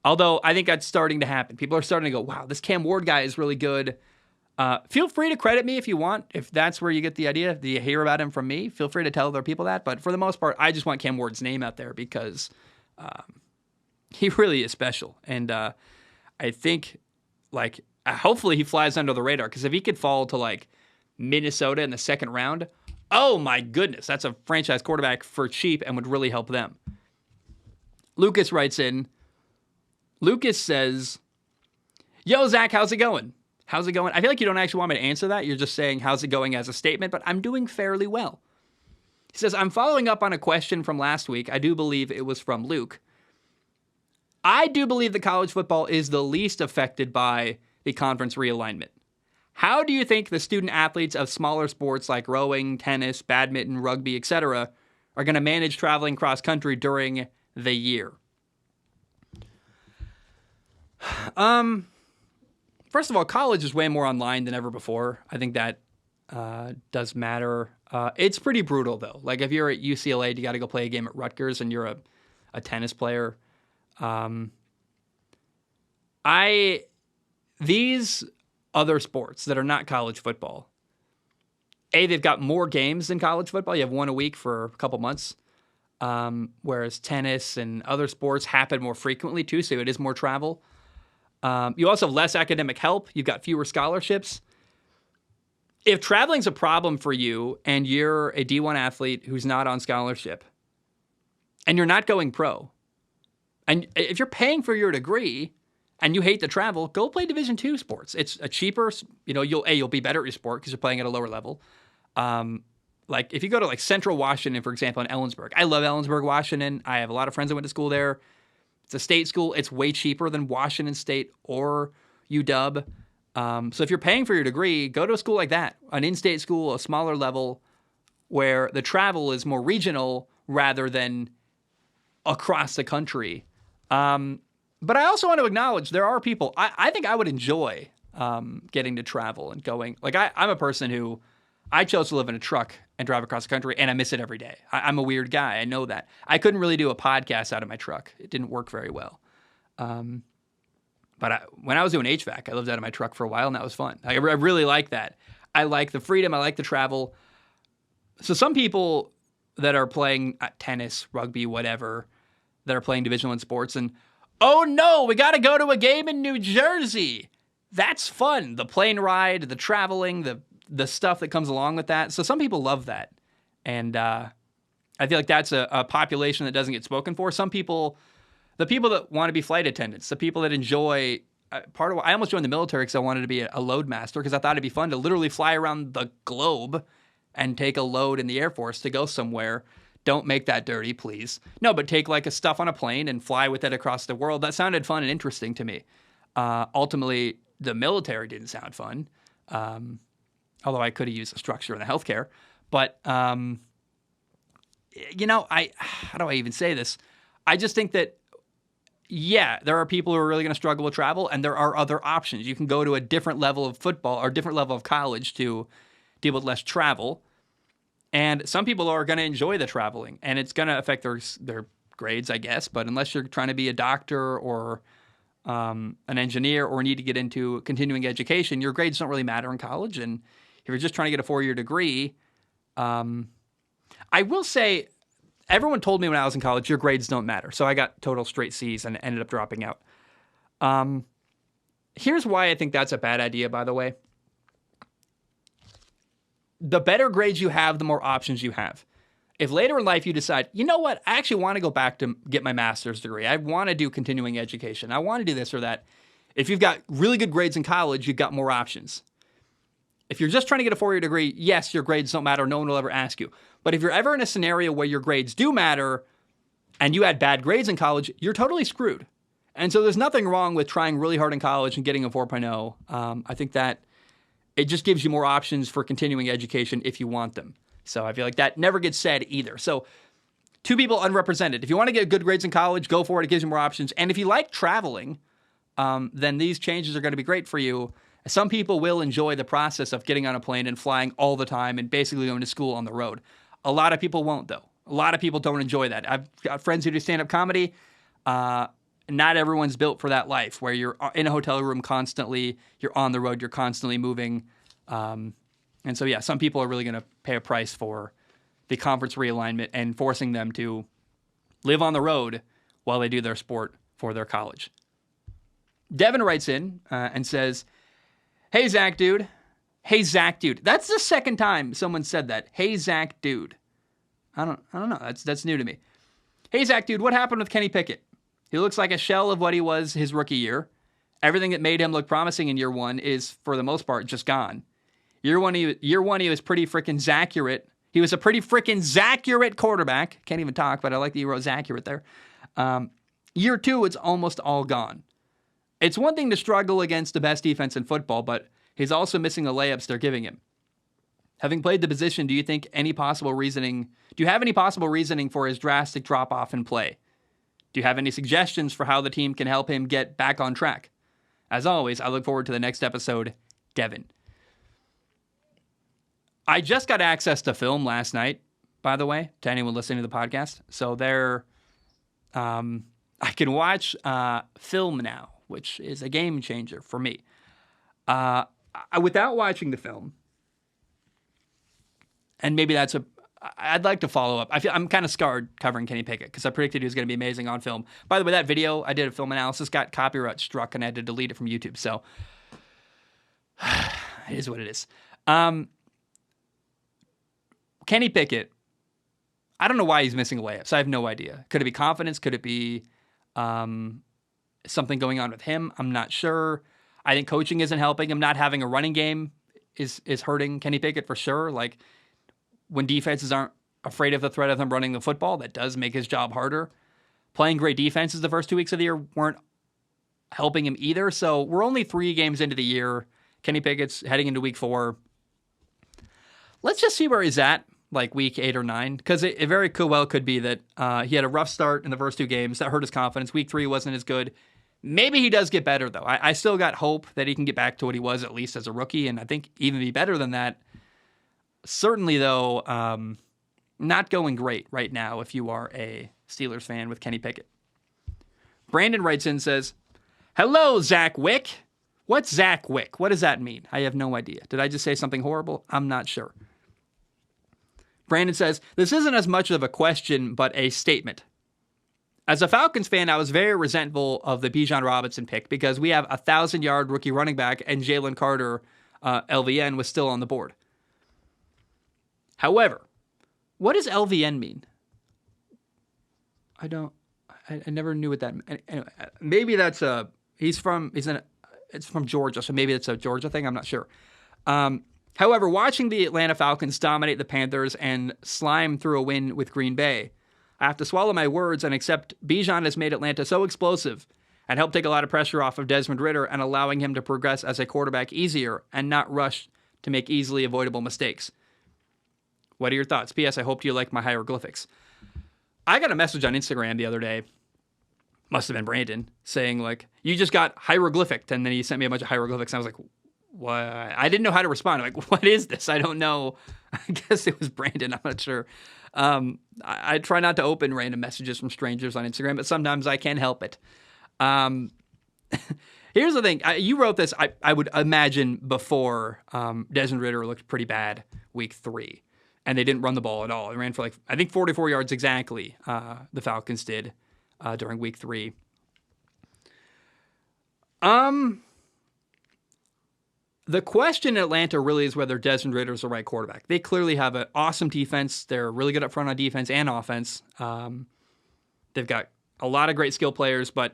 Although I think that's starting to happen. People are starting to go, wow, this Cam Ward guy is really good. Feel free to credit me if you want. If that's where you get the idea, do you hear about him from me? Feel free to tell other people that. But for the most part, I just want Cam Ward's name out there because he really is special. And I think, like, hopefully he flies under the radar. Because if he could fall to, like, Minnesota in the second round, oh my goodness, that's a franchise quarterback for cheap and would really help them. Lucas writes in, Lucas says, yo, Zach, how's it going? How's it going? I feel like you don't actually want me to answer that. You're just saying, how's it going as a statement, but I'm doing fairly well. He says, I'm following up on a question from last week. I do believe it was from Luke. I do believe that college football is the least affected by the conference realignment. How do you think the student athletes of smaller sports like rowing, tennis, badminton, rugby, etc. are going to manage traveling cross country during the year? First of all, college is way more online than ever before. I think that does matter. It's pretty brutal, though. Like, if you're at UCLA, you got to go play a game at Rutgers, and you're a tennis player. These other sports that are not college football, they've got more games than college football. You have one a week for a couple months, whereas tennis and other sports happen more frequently, too, so it is more travel. You also have less academic help. You've got fewer scholarships. If traveling's a problem for you and you're a D1 athlete who's not on scholarship and you're not going pro, and if you're paying for your degree and you hate to travel, go play Division II sports. It's a cheaper, you'll be better at your sport because you're playing at a lower level. Like if you go to like Central Washington, for example, in Ellensburg. I love Ellensburg, Washington. I have a lot of friends that went to school there. It's a state school. It's way cheaper than Washington State or UW. So if you're paying for your degree, go to a school like that, an in-state school, a smaller level, where the travel is more regional rather than across the country. But I also want to acknowledge there are people, I think I would enjoy getting to travel and going. Like I'm a person who, I chose to live in a truck and drive across the country, and I miss it every day. I'm a weird guy. I know that. I couldn't really do a podcast out of my truck. It didn't work very well. But when I was doing HVAC, I lived out of my truck for a while, and that was fun. I really like that. I like the freedom. I like the travel. So some people that are playing tennis, rugby, whatever, that are playing Division I sports, and, oh no, we got to go to a game in New Jersey. That's fun. The plane ride, the traveling, the stuff that comes along with that. So some people love that. And I feel like that's a population that doesn't get spoken for. Some people, the people that want to be flight attendants, the people that enjoy I almost joined the military because I wanted to be a load master because I thought it'd be fun to literally fly around the globe and take a load in the Air Force to go somewhere. Don't make that dirty, please. No, but take like a stuff on a plane and fly with it across the world. That sounded fun and interesting to me. Ultimately, the military didn't sound fun, although I could have used the structure in the healthcare. But, how do I even say this? I just think that, yeah, there are people who are really going to struggle with travel, and there are other options. You can go to a different level of football or different level of college to deal with less travel. And some people are going to enjoy the traveling, and it's going to affect their grades, I guess. But unless you're trying to be a doctor or an engineer or need to get into continuing education, your grades don't really matter in college. And if you're just trying to get a 4-year degree, I will say, everyone told me when I was in college, your grades don't matter. So I got total straight C's and ended up dropping out. Here's why I think that's a bad idea, by the way. The better grades you have, the more options you have. If later in life you decide, you know what, I actually want to go back to get my master's degree. I want to do continuing education. I want to do this or that. If you've got really good grades in college, you've got more options. If you're just trying to get a 4-year degree, yes, your grades don't matter. No one will ever ask you. But if you're ever in a scenario where your grades do matter and you had bad grades in college, you're totally screwed. And so there's nothing wrong with trying really hard in college and getting a 4.0. I think that it just gives you more options for continuing education if you want them. So I feel like that never gets said either. So two people unrepresented. If you want to get good grades in college, go for it. It gives you more options. And if you like traveling, then these changes are going to be great for you. Some people will enjoy the process of getting on a plane and flying all the time and basically going to school on the road. A lot of people won't, though. A lot of people don't enjoy that. I've got friends who do stand-up comedy. Not everyone's built for that life where you're in a hotel room constantly, you're on the road, you're constantly moving. And so, yeah, some people are really going to pay a price for the conference realignment and forcing them to live on the road while they do their sport for their college. Devin writes in and says, "Hey, Zach, dude." Hey, Zach, dude. That's the second time someone said that. Hey, Zach, dude. I don't know. That's new to me. Hey, Zach, dude, what happened with Kenny Pickett? He looks like a shell of what he was his rookie year. Everything that made him look promising in year one is, for the most part, just gone. Year one, he was pretty freaking Zacurate. He was a pretty freaking Zacurate quarterback. Can't even talk, but I like that you wrote Zacurate there. Year two, it's almost all gone. It's one thing to struggle against the best defense in football, but he's also missing the layups they're giving him. Having played the position, do you have any possible reasoning for his drastic drop-off in play? Do you have any suggestions for how the team can help him get back on track? As always, I look forward to the next episode, Devin. I just got access to film last night, by the way, to anyone listening to the podcast. So I can watch film now, which is a game changer for me. Without watching the film, and maybe I'd like to follow up. I'm kind of scarred covering Kenny Pickett because I predicted he was going to be amazing on film. By the way, that video, I did a film analysis, got copyright struck, and I had to delete it from YouTube. So it is what it is. Kenny Pickett, I don't know why he's missing layups. I have no idea. Could it be confidence? Could it be something going on with him? I'm not sure. I think coaching isn't helping him. Not having a running game is hurting Kenny Pickett for sure. Like, when defenses aren't afraid of the threat of him running the football, that does make his job harder. Playing great defenses the first 2 weeks of the year weren't helping him either. So we're only 3 games into the year. Kenny Pickett's heading into week 4. Let's just see where he's at, like week 8 or 9, because it very well could be that he had a rough start in the first 2 games. That hurt his confidence. Week 3 wasn't as good. Maybe he does get better, though. I still got hope that he can get back to what he was, at least as a rookie, and I think even be better than that. Certainly, though, not going great right now if you are a Steelers fan with Kenny Pickett. Brandon writes in and says, "Hello, Zach Wick." What's Zach Wick? What does that mean? I have no idea. Did I just say something horrible? I'm not sure. Brandon says, this isn't as much of a question, but a statement. As a Falcons fan, I was very resentful of the Bijan Robinson pick because we have a 1,000-yard rookie running back and Jalen Carter, LVN, was still on the board. However, what does LVN mean? I never knew what that meant. Anyway, maybe that's it's from Georgia, so maybe it's a Georgia thing. I'm not sure. However, watching the Atlanta Falcons dominate the Panthers and slime through a win with Green Bay, I have to swallow my words and accept Bijan has made Atlanta so explosive and helped take a lot of pressure off of Desmond Ridder and allowing him to progress as a quarterback easier and not rush to make easily avoidable mistakes. What are your thoughts? P.S. I hope you like my hieroglyphics. I got a message on Instagram the other day, must have been Brandon, saying like, you just got hieroglyphic, and then he sent me a bunch of hieroglyphics, and I was like, what? I didn't know how to respond. I'm like, what is this? I don't know. I guess it was Brandon. I'm not sure. I try not to open random messages from strangers on Instagram, but sometimes I can't help it. Here's the thing. You wrote this, I would imagine, before Desmond Ridder looked pretty bad week 3. And they didn't run the ball at all. They ran for 44 yards exactly, the Falcons did during week 3. The question in Atlanta really is whether Desmond Ridder is the right quarterback. They clearly have an awesome defense. They're really good up front on defense and offense. They've got a lot of great skill players, but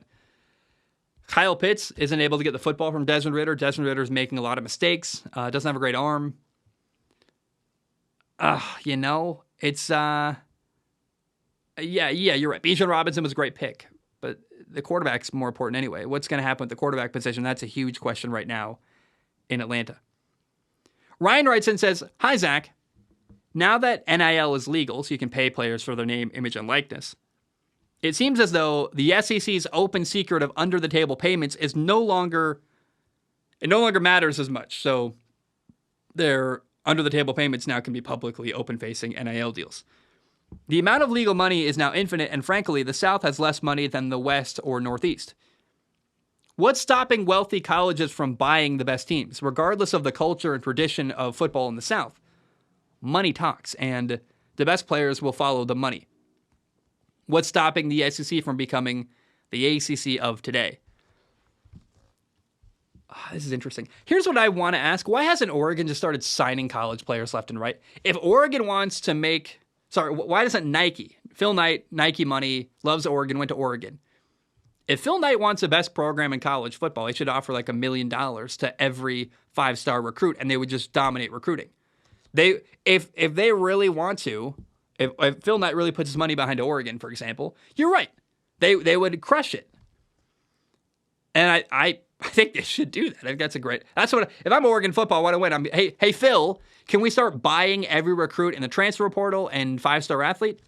Kyle Pitts isn't able to get the football from Desmond Ridder. Desmond Ridder is making a lot of mistakes. Doesn't have a great arm. It's, yeah, you're right. Bijan Robinson was a great pick, but the quarterback's more important anyway. What's going to happen with the quarterback position? That's a huge question right now in Atlanta. Ryan writes in and says, hi, Zach. Now that NIL is legal, so you can pay players for their name, image, and likeness, it seems as though the SEC's open secret of under-the-table payments is no longer matters as much. So they're under-the-table payments now can be publicly open-facing NIL deals. The amount of legal money is now infinite, and frankly, the South has less money than the West or Northeast. What's stopping wealthy colleges from buying the best teams, regardless of the culture and tradition of football in the South? Money talks, and the best players will follow the money. What's stopping the SEC from becoming the ACC of today? This is interesting. Here's what I want to ask. Why hasn't Oregon just started signing college players left and right? If Oregon wants to why doesn't Nike? Phil Knight, Nike money, loves Oregon, went to Oregon. If Phil Knight wants the best program in college football, he should offer like $1 million to every 5-star recruit, and they would just dominate recruiting. If they really want to, if Phil Knight really puts his money behind Oregon, for example, you're right. They would crush it. And I think they should do that. I think that's if I'm Oregon football, what I win, hey, Phil, can we start buying every recruit in the transfer portal and 5-star athlete?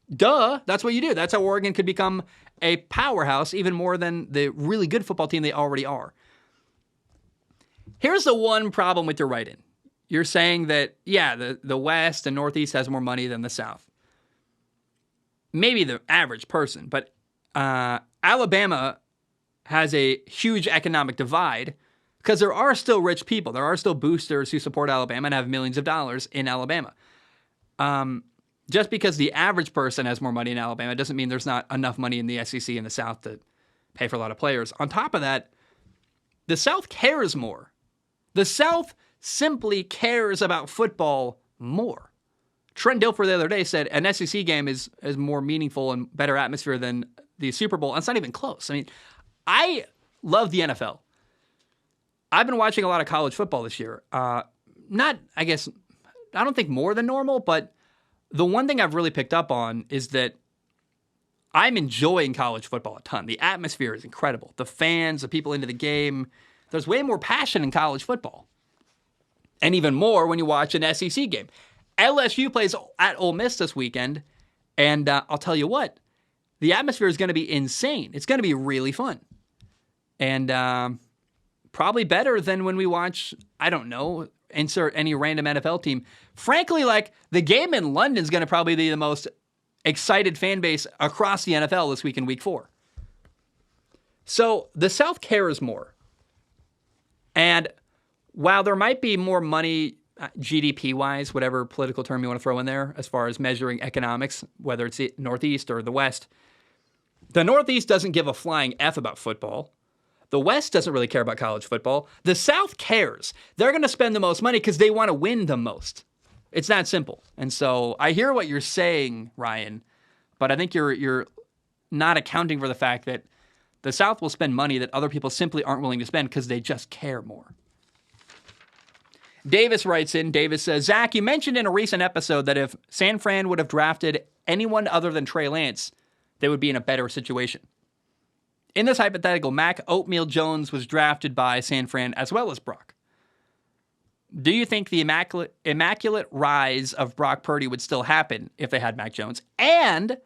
Duh, that's what you do. That's how Oregon could become a powerhouse even more than the really good football team they already are. Here's the one problem with your write-in. You're saying that, yeah, the West and Northeast has more money than the South. Maybe the average person, but Alabama has a huge economic divide because there are still rich people. There are still boosters who support Alabama and have millions of dollars in Alabama. Just because the average person has more money in Alabama doesn't mean there's not enough money in the SEC and the South to pay for a lot of players. On top of that, the South cares more. The South simply cares about football more. Trent Dilfer the other day said an SEC game is more meaningful and better atmosphere than the Super Bowl. And it's not even close. I mean, I love the NFL. I've been watching a lot of college football this year. I don't think more than normal, but the one thing I've really picked up on is that I'm enjoying college football a ton. The atmosphere is incredible. The fans, the people into the game, there's way more passion in college football. And even more when you watch an SEC game. LSU plays at Ole Miss this weekend, and I'll tell you what, the atmosphere is going to be insane. It's going to be really fun. And probably better than when we watch, I don't know, insert any random NFL team. Frankly, like, the game in London is going to probably be the most excited fan base across the NFL this week in week 4. So the South cares more. And while there might be more money GDP-wise, whatever political term you want to throw in there, as far as measuring economics, whether it's the Northeast or the West. The Northeast doesn't give a flying F about football. The West doesn't really care about college football. The South cares. They're going to spend the most money because they want to win the most. It's that simple. And so I hear what you're saying, Ryan, but I think you're not accounting for the fact that the South will spend money that other people simply aren't willing to spend because they just care more. Davis writes in, Davis says, Zach, you mentioned in a recent episode that if San Fran would have drafted anyone other than Trey Lance, they would be in a better situation. In this hypothetical, Mac Oatmeal Jones was drafted by San Fran as well as Brock. Do you think the immaculate rise of Brock Purdy would still happen if they had Mac Jones? And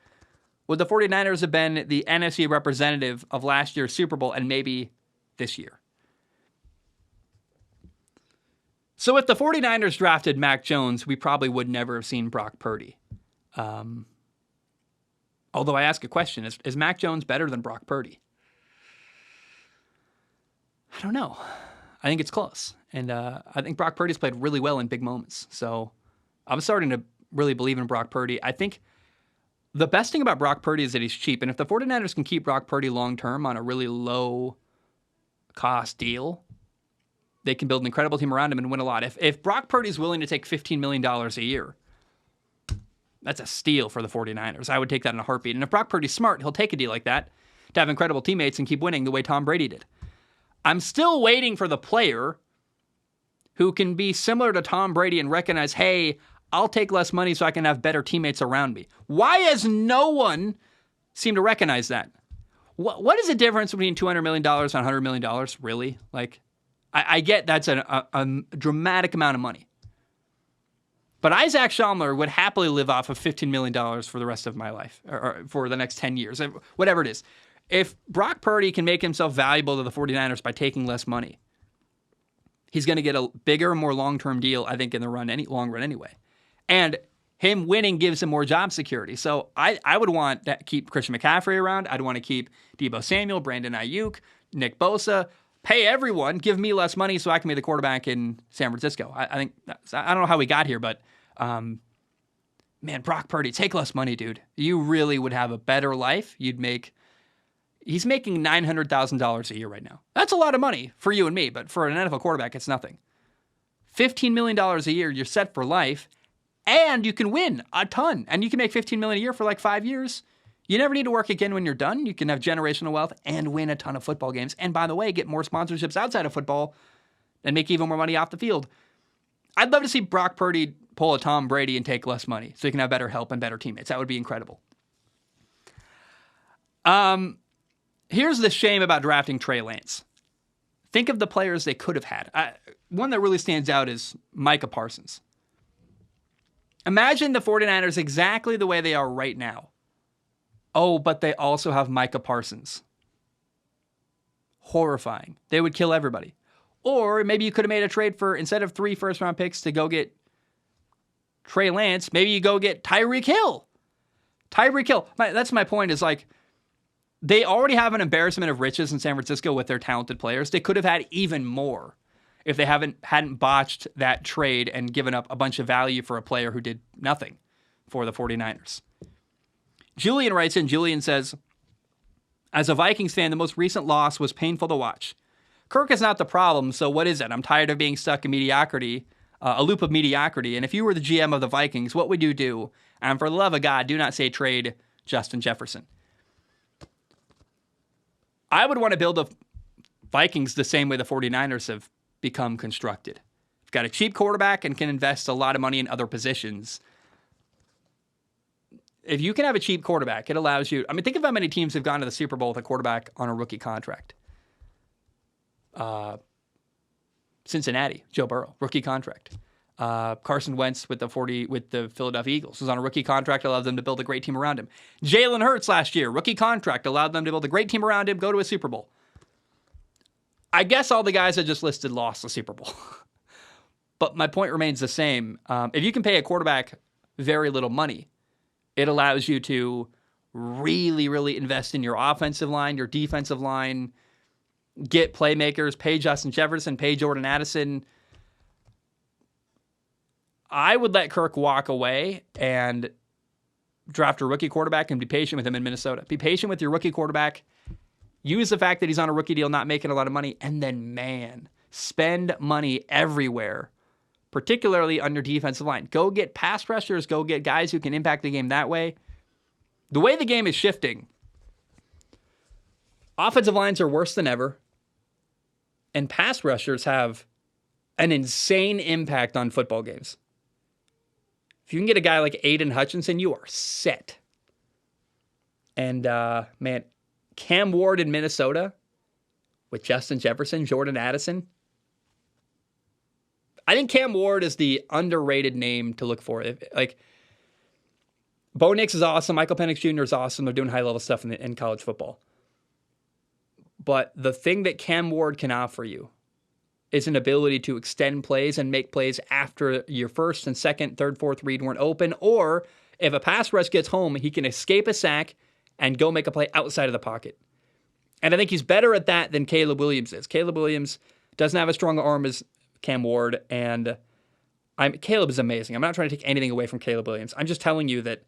would the 49ers have been the NFC representative of last year's Super Bowl and maybe this year? So if the 49ers drafted Mac Jones, we probably would never have seen Brock Purdy. Although I ask a question, is Mac Jones better than Brock Purdy? I don't know. I think it's close. And I think Brock Purdy's played really well in big moments. So I'm starting to really believe in Brock Purdy. I think the best thing about Brock Purdy is that he's cheap. And if the 49ers can keep Brock Purdy long-term on a really low-cost deal, they can build an incredible team around him and win a lot. If Brock Purdy's willing to take $15 million a year, that's a steal for the 49ers. I would take that in a heartbeat. And if Brock Purdy's smart, he'll take a deal like that to have incredible teammates and keep winning the way Tom Brady did. I'm still waiting for the player who can be similar to Tom Brady and recognize, hey, I'll take less money so I can have better teammates around me. Why has no one seemed to recognize that? What is the difference between $200 million and $100 million, really? Like, I get that's a dramatic amount of money. But Isaac Schaumler would happily live off of $15 million for the rest of my life, or for the next 10 years, whatever it is. If Brock Purdy can make himself valuable to the 49ers by taking less money, he's going to get a bigger, more long-term deal, I think, in the long run anyway. And him winning gives him more job security. So I would want to keep Christian McCaffrey around. I'd want to keep Deebo Samuel, Brandon Ayuk, Nick Bosa. Pay everyone, give me less money so I can be the quarterback in San Francisco. I think, I don't know how we got here, but man, Brock Purdy, take less money, dude. You really would have a better life. He's making $900,000 a year right now. That's a lot of money for you and me, but for an NFL quarterback, it's nothing. $15 million a year, you're set for life, and you can win a ton. And you can make $15 million a year for like 5 years. You never need to work again when you're done. You can have generational wealth and win a ton of football games. And by the way, get more sponsorships outside of football and make even more money off the field. I'd love to see Brock Purdy pull a Tom Brady and take less money so he can have better help and better teammates. That would be incredible. Here's the shame about drafting Trey Lance. Think of the players they could have had. One that really stands out is Micah Parsons. Imagine the 49ers exactly the way they are right now. Oh, but they also have Micah Parsons. Horrifying. They would kill everybody. Or maybe you could have made a trade for, instead of 3 first-round picks to go get Trey Lance, maybe you go get Tyreek Hill. Tyreek Hill. That's my point, is like, they already have an embarrassment of riches in San Francisco with their talented players. They could have had even more if they hadn't botched that trade and given up a bunch of value for a player who did nothing for the 49ers. Julian writes in, Julian says, as a Vikings fan, the most recent loss was painful to watch. Kirk is not the problem, so what is it? I'm tired of being stuck in mediocrity, a loop of mediocrity, and if you were the GM of the Vikings, what would you do? And for the love of God, do not say trade Justin Jefferson. I would want to build the Vikings the same way the 49ers have become constructed. You've got a cheap quarterback and can invest a lot of money in other positions. If you can have a cheap quarterback, it allows you... I mean, think of how many teams have gone to the Super Bowl with a quarterback on a rookie contract. Cincinnati, Joe Burrow, rookie contract. Carson Wentz with the Philadelphia Eagles was on a rookie contract, allowed them to build a great team around him. Jalen Hurts last year, rookie contract, allowed them to build a great team around him, go to a Super Bowl. I guess all the guys I just listed lost the Super Bowl. But my point remains the same. If you can pay a quarterback very little money, it allows you to really, really invest in your offensive line, your defensive line, get playmakers, pay Justin Jefferson, pay Jordan Addison. I would let Kirk walk away and draft a rookie quarterback and be patient with him in Minnesota. Be patient with your rookie quarterback. Use the fact that he's on a rookie deal, not making a lot of money, and then, man, spend money everywhere, particularly on your defensive line. Go get pass rushers. Go get guys who can impact the game that way. The way the game is shifting, offensive lines are worse than ever, and pass rushers have an insane impact on football games. If you can get a guy like Aiden Hutchinson, you are set. And, man, Cam Ward in Minnesota with Justin Jefferson, Jordan Addison. I think Cam Ward is the underrated name to look for. Bo Nix is awesome. Michael Penix Jr. is awesome. They're doing high-level stuff in college football. But the thing that Cam Ward can offer you is an ability to extend plays and make plays after your first and second, third, fourth read weren't open. Or if a pass rush gets home, he can escape a sack and go make a play outside of the pocket. And I think he's better at that than Caleb Williams is. Caleb Williams doesn't have as strong an arm as Cam Ward, and Caleb is amazing. I'm not trying to take anything away from Caleb Williams. I'm just telling you that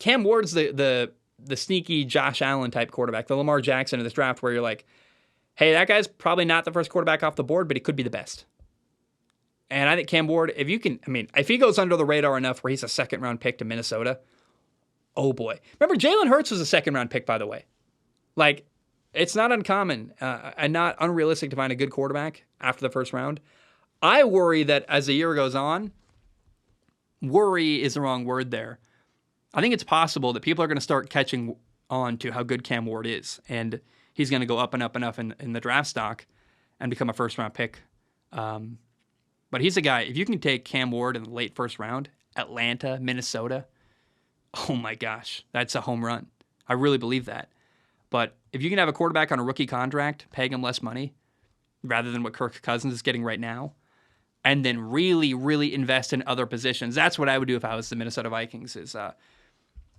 Cam Ward's the sneaky Josh Allen type quarterback, the Lamar Jackson of this draft, where you're like, hey, that guy's probably not the first quarterback off the board, but he could be the best. And I think Cam Ward, if he goes under the radar enough where he's a second-round pick to Minnesota, oh boy. Remember, Jalen Hurts was a second-round pick, by the way. Like, it's not uncommon and not unrealistic to find a good quarterback after the first round. I worry that as the year goes on, worry is the wrong word there. I think it's possible that people are going to start catching on to how good Cam Ward is, and he's going to go up and up and up in the draft stock and become a first-round pick. But he's a guy, if you can take Cam Ward in the late first round, Atlanta, Minnesota, oh my gosh, that's a home run. I really believe that. But if you can have a quarterback on a rookie contract, paying him less money, rather than what Kirk Cousins is getting right now, and then really, really invest in other positions, that's what I would do if I was the Minnesota Vikings.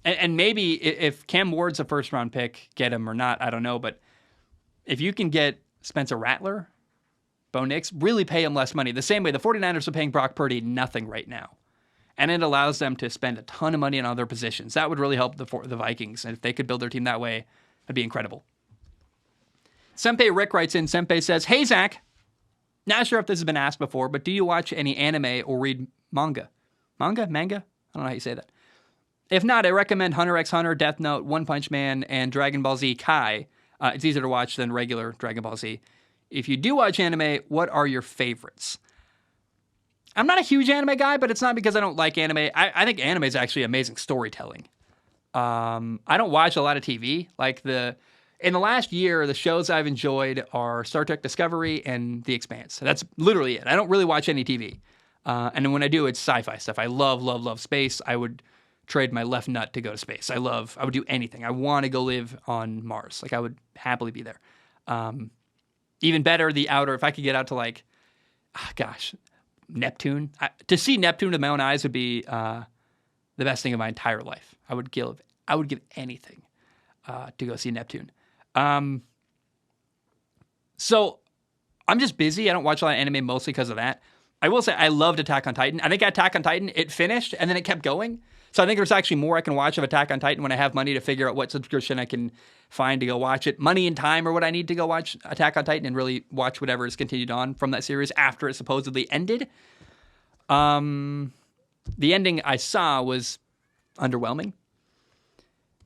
And maybe if Cam Ward's a first-round pick, get him or not, I don't know. But if you can get Spencer Rattler, Bo Nix, really pay him less money. The same way the 49ers are paying Brock Purdy nothing right now. And it allows them to spend a ton of money on other positions. That would really help the Vikings. And if they could build their team that way, it'd be incredible. SempeRick writes in, Sempe says, hey, Zach, not sure if this has been asked before, but do you watch any anime or read manga? Manga? I don't know how you say that. If not, I recommend Hunter x Hunter, Death Note, One Punch Man, and Dragon Ball Z Kai. It's easier to watch than regular Dragon Ball Z. If you do watch anime, what are your favorites? I'm not a huge anime guy, but it's not because I don't like anime. I think anime is actually amazing storytelling. I don't watch a lot of TV. In the last year, the shows I've enjoyed are Star Trek Discovery and The Expanse. That's literally it. I don't really watch any TV. And when I do, it's sci-fi stuff. I love space. I would trade my left nut to go to space. I would do anything. I want to go live on Mars. I would happily be there. Even better, if I could get out to Neptune. To see Neptune with my own eyes would be the best thing of my entire life. I would give anything to go see Neptune. So I'm just busy. I don't watch a lot of anime mostly because of that. I will say I loved Attack on Titan. I think Attack on Titan, it finished and then it kept going. So I think there's actually more I can watch of Attack on Titan when I have money to figure out what subscription I can find to go watch it. Money and time are what I need to go watch Attack on Titan and really watch whatever is continued on from that series after it supposedly ended. The ending I saw was underwhelming.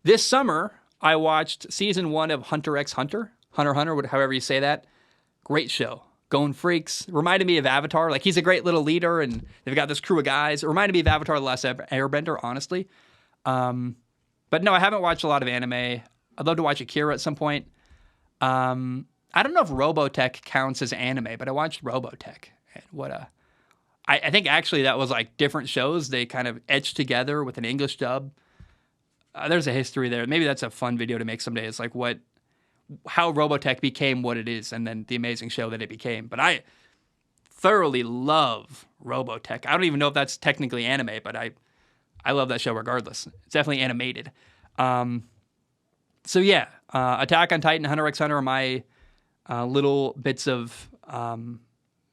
This summer, I watched season 1 of Hunter x Hunter. Hunter, however you say that. Great show. Going Freaks. Reminded me of Avatar. He's a great little leader, and they've got this crew of guys. It reminded me of Avatar: The Last Airbender, honestly. But no, I haven't watched a lot of anime. I'd love to watch Akira at some point. I don't know if Robotech counts as anime, but I watched Robotech. And I think actually that was different shows. They kind of etched together with an English dub. There's a history there. Maybe that's a fun video to make someday. It's how Robotech became what it is, and then the amazing show that it became. But I thoroughly love Robotech. I don't even know if that's technically anime, but I love that show regardless. It's definitely animated. So yeah, Attack on Titan, Hunter x Hunter are my little bits of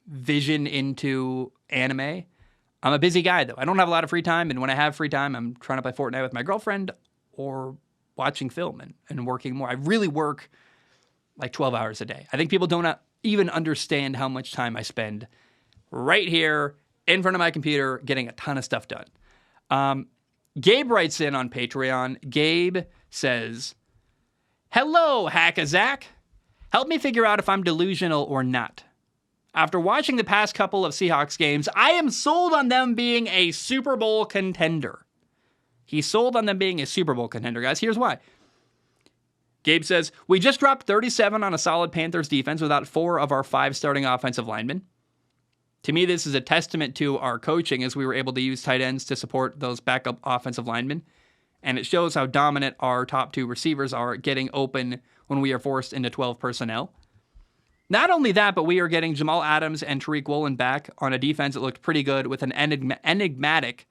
vision into anime. I'm a busy guy, though. I don't have a lot of free time, and when I have free time, I'm trying to play Fortnite with my girlfriend or watching film and working more. I really work like 12 hours a day. I think people don't even understand how much time I spend right here in front of my computer getting a ton of stuff done. Gabe writes in on Patreon. Gabe says, "Hello, Hackazak. Help me figure out if I'm delusional or not. After watching the past couple of Seahawks games, I am sold on them being a Super Bowl contender." He's sold on them being a Super Bowl contender, guys. Here's why. Gabe says, "We just dropped 37 on a solid Panthers defense without 4 of our 5 starting offensive linemen. To me, this is a testament to our coaching as we were able to use tight ends to support those backup offensive linemen. And it shows how dominant our top 2 receivers are getting open when we are forced into 12 personnel. Not only that, but we are getting Jamal Adams and Tariq Woolen back on a defense that looked pretty good with an enigmatic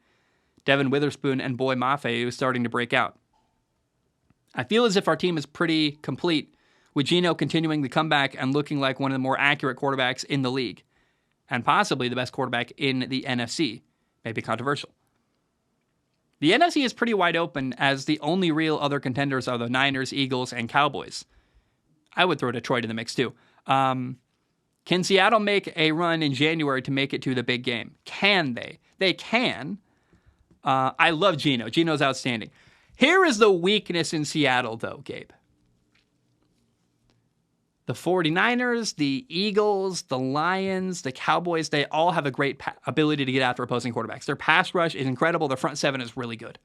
Devin Witherspoon and Boy Mafe who's starting to break out. I feel as if our team is pretty complete, with Geno continuing the comeback and looking like one of the more accurate quarterbacks in the league, and possibly the best quarterback in the NFC. Maybe controversial. The NFC is pretty wide open, as the only real other contenders are the Niners, Eagles, and Cowboys. I would throw Detroit in the mix too. Can Seattle make a run in January to make it to the big game? Can they? They can. I love Geno. Geno's outstanding. Here is the weakness in Seattle, though, Gabe. The 49ers, the Eagles, the Lions, the Cowboys, they all have a great ability to get after opposing quarterbacks. Their pass rush is incredible. Their front 7 is really good.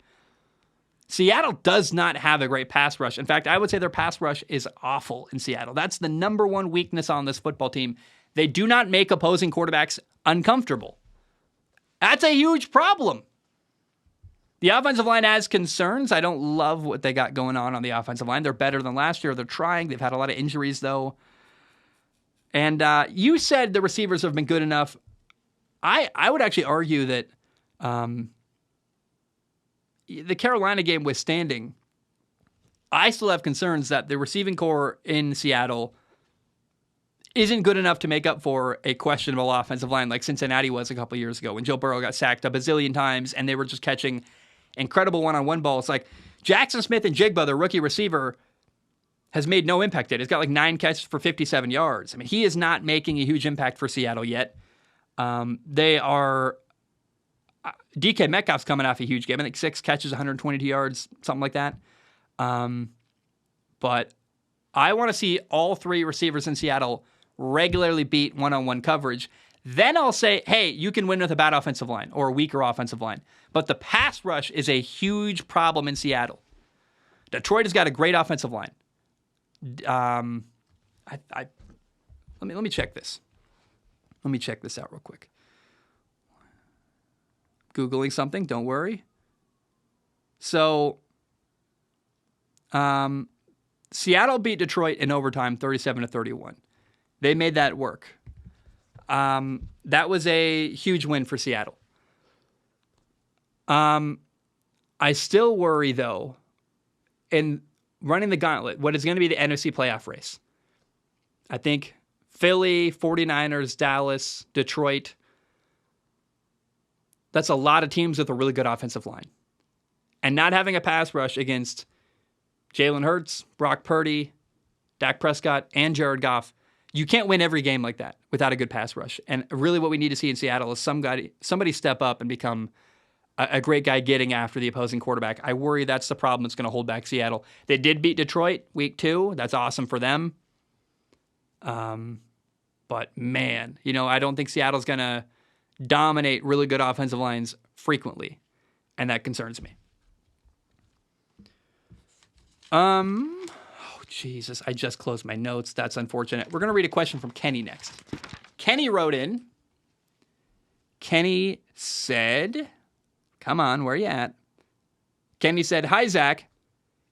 Seattle does not have a great pass rush. In fact, I would say their pass rush is awful in Seattle. That's the number one weakness on this football team. They do not make opposing quarterbacks uncomfortable. That's a huge problem. The offensive line has concerns. I don't love what they got going on the offensive line. They're better than last year. They're trying. They've had a lot of injuries, though. And you said the receivers have been good enough. I would actually argue that the Carolina game withstanding, I still have concerns that the receiving core in Seattle isn't good enough to make up for a questionable offensive line like Cincinnati was a couple years ago when Joe Burrow got sacked a bazillion times and they were just catching incredible one-on-one balls. Like Jackson Smith and Jigba, the rookie receiver, has made no impact yet. He's got like 9 catches for 57 yards. I mean, he is not making a huge impact for Seattle yet. They are... DK Metcalf's coming off a huge game. I think 6 catches, 122 yards, something like that. But I want to see all 3 receivers in Seattle regularly beat one-on-one coverage. Then I'll say, hey, you can win with a bad offensive line or a weaker offensive line. But the pass rush is a huge problem in Seattle. Detroit has got a great offensive line. Let me check this. Let me check this out real quick. Googling something, don't worry. So, Seattle beat Detroit in overtime 37-31. They made that work. That was a huge win for Seattle. I still worry, though, in running the gauntlet, what is going to be the NFC playoff race. I think Philly, 49ers, Dallas, Detroit, that's a lot of teams with a really good offensive line. And not having a pass rush against Jalen Hurts, Brock Purdy, Dak Prescott, and Jared Goff, you can't win every game like that without a good pass rush. And really what we need to see in Seattle is somebody step up and become a great guy getting after the opposing quarterback. I worry that's the problem that's going to hold back Seattle. They did beat Detroit week 2. That's awesome for them. But man, I don't think Seattle's going to dominate really good offensive lines frequently. And that concerns me. Oh, Jesus. I just closed my notes. That's unfortunate. We're going to read a question from Kenny next. Kenny wrote in. Kenny said, come on, where you at? Kenny said, hi, Zach.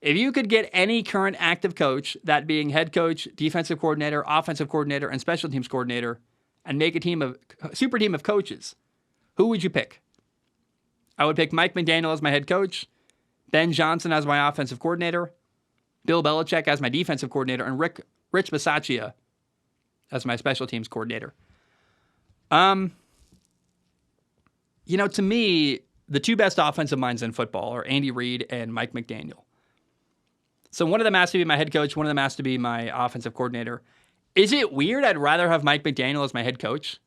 If you could get any current active coach, that being head coach, defensive coordinator, offensive coordinator, and special teams coordinator, and make a super team of coaches, who would you pick? I would pick Mike McDaniel as my head coach, Ben Johnson as my offensive coordinator, Bill Belichick as my defensive coordinator, and Rich Bisaccia as my special teams coordinator. To me, the two best offensive minds in football are Andy Reid and Mike McDaniel. So one of them has to be my head coach. One of them has to be my offensive coordinator. Is it weird? I'd rather have Mike McDaniel as my head coach.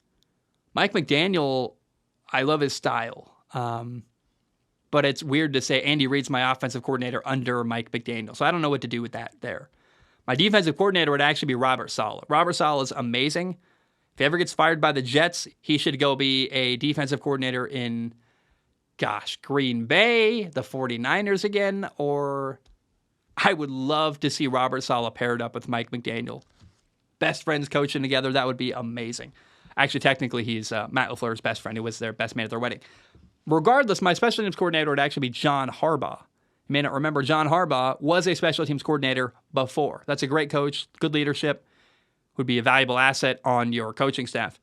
Mike McDaniel, I love his style. But it's weird to say Andy Reid's my offensive coordinator under Mike McDaniel. So I don't know what to do with that there. My defensive coordinator would actually be Robert Saleh. Robert Saleh is amazing. If he ever gets fired by the Jets, he should go be a defensive coordinator in, Green Bay, the 49ers again, or I would love to see Robert Saleh paired up with Mike McDaniel. Best friends coaching together, that would be amazing. Actually, technically, he's Matt LaFleur's best friend. He was their best man at their wedding. Regardless, my special teams coordinator would actually be John Harbaugh. You may not remember, John Harbaugh was a special teams coordinator before. That's a great coach, good leadership, would be a valuable asset on your coaching staff.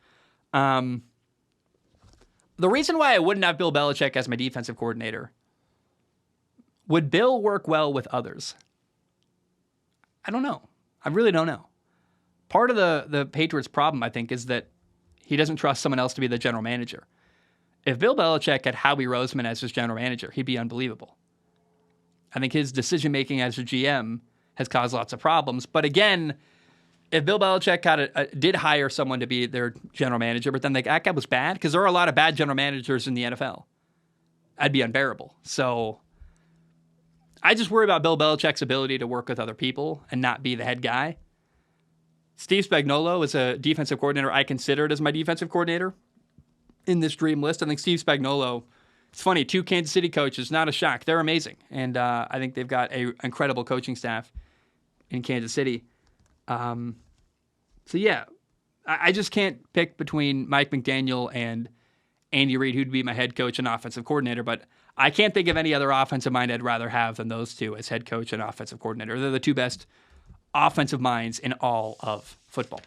The reason why I wouldn't have Bill Belichick as my defensive coordinator, would Bill work well with others? I don't know. I really don't know. Part of the Patriots' problem, I think, is that he doesn't trust someone else to be the general manager. If Bill Belichick had Howie Roseman as his general manager, he'd be unbelievable. I think his decision-making as a GM has caused lots of problems. But again, if Bill Belichick did hire someone to be their general manager, but then that guy was bad, because there are a lot of bad general managers in the NFL, that'd be unbearable. So I just worry about Bill Belichick's ability to work with other people and not be the head guy. Steve Spagnuolo is a defensive coordinator I considered as my defensive coordinator in this dream list. I think Steve Spagnuolo, it's funny, 2 Kansas City coaches, not a shock. They're amazing. And I think they've got an incredible coaching staff in Kansas City. I just can't pick between Mike McDaniel and Andy Reid, who'd be my head coach and offensive coordinator, but I can't think of any other offensive mind I'd rather have than those two as head coach and offensive coordinator. They're the two best offensive minds in all of football.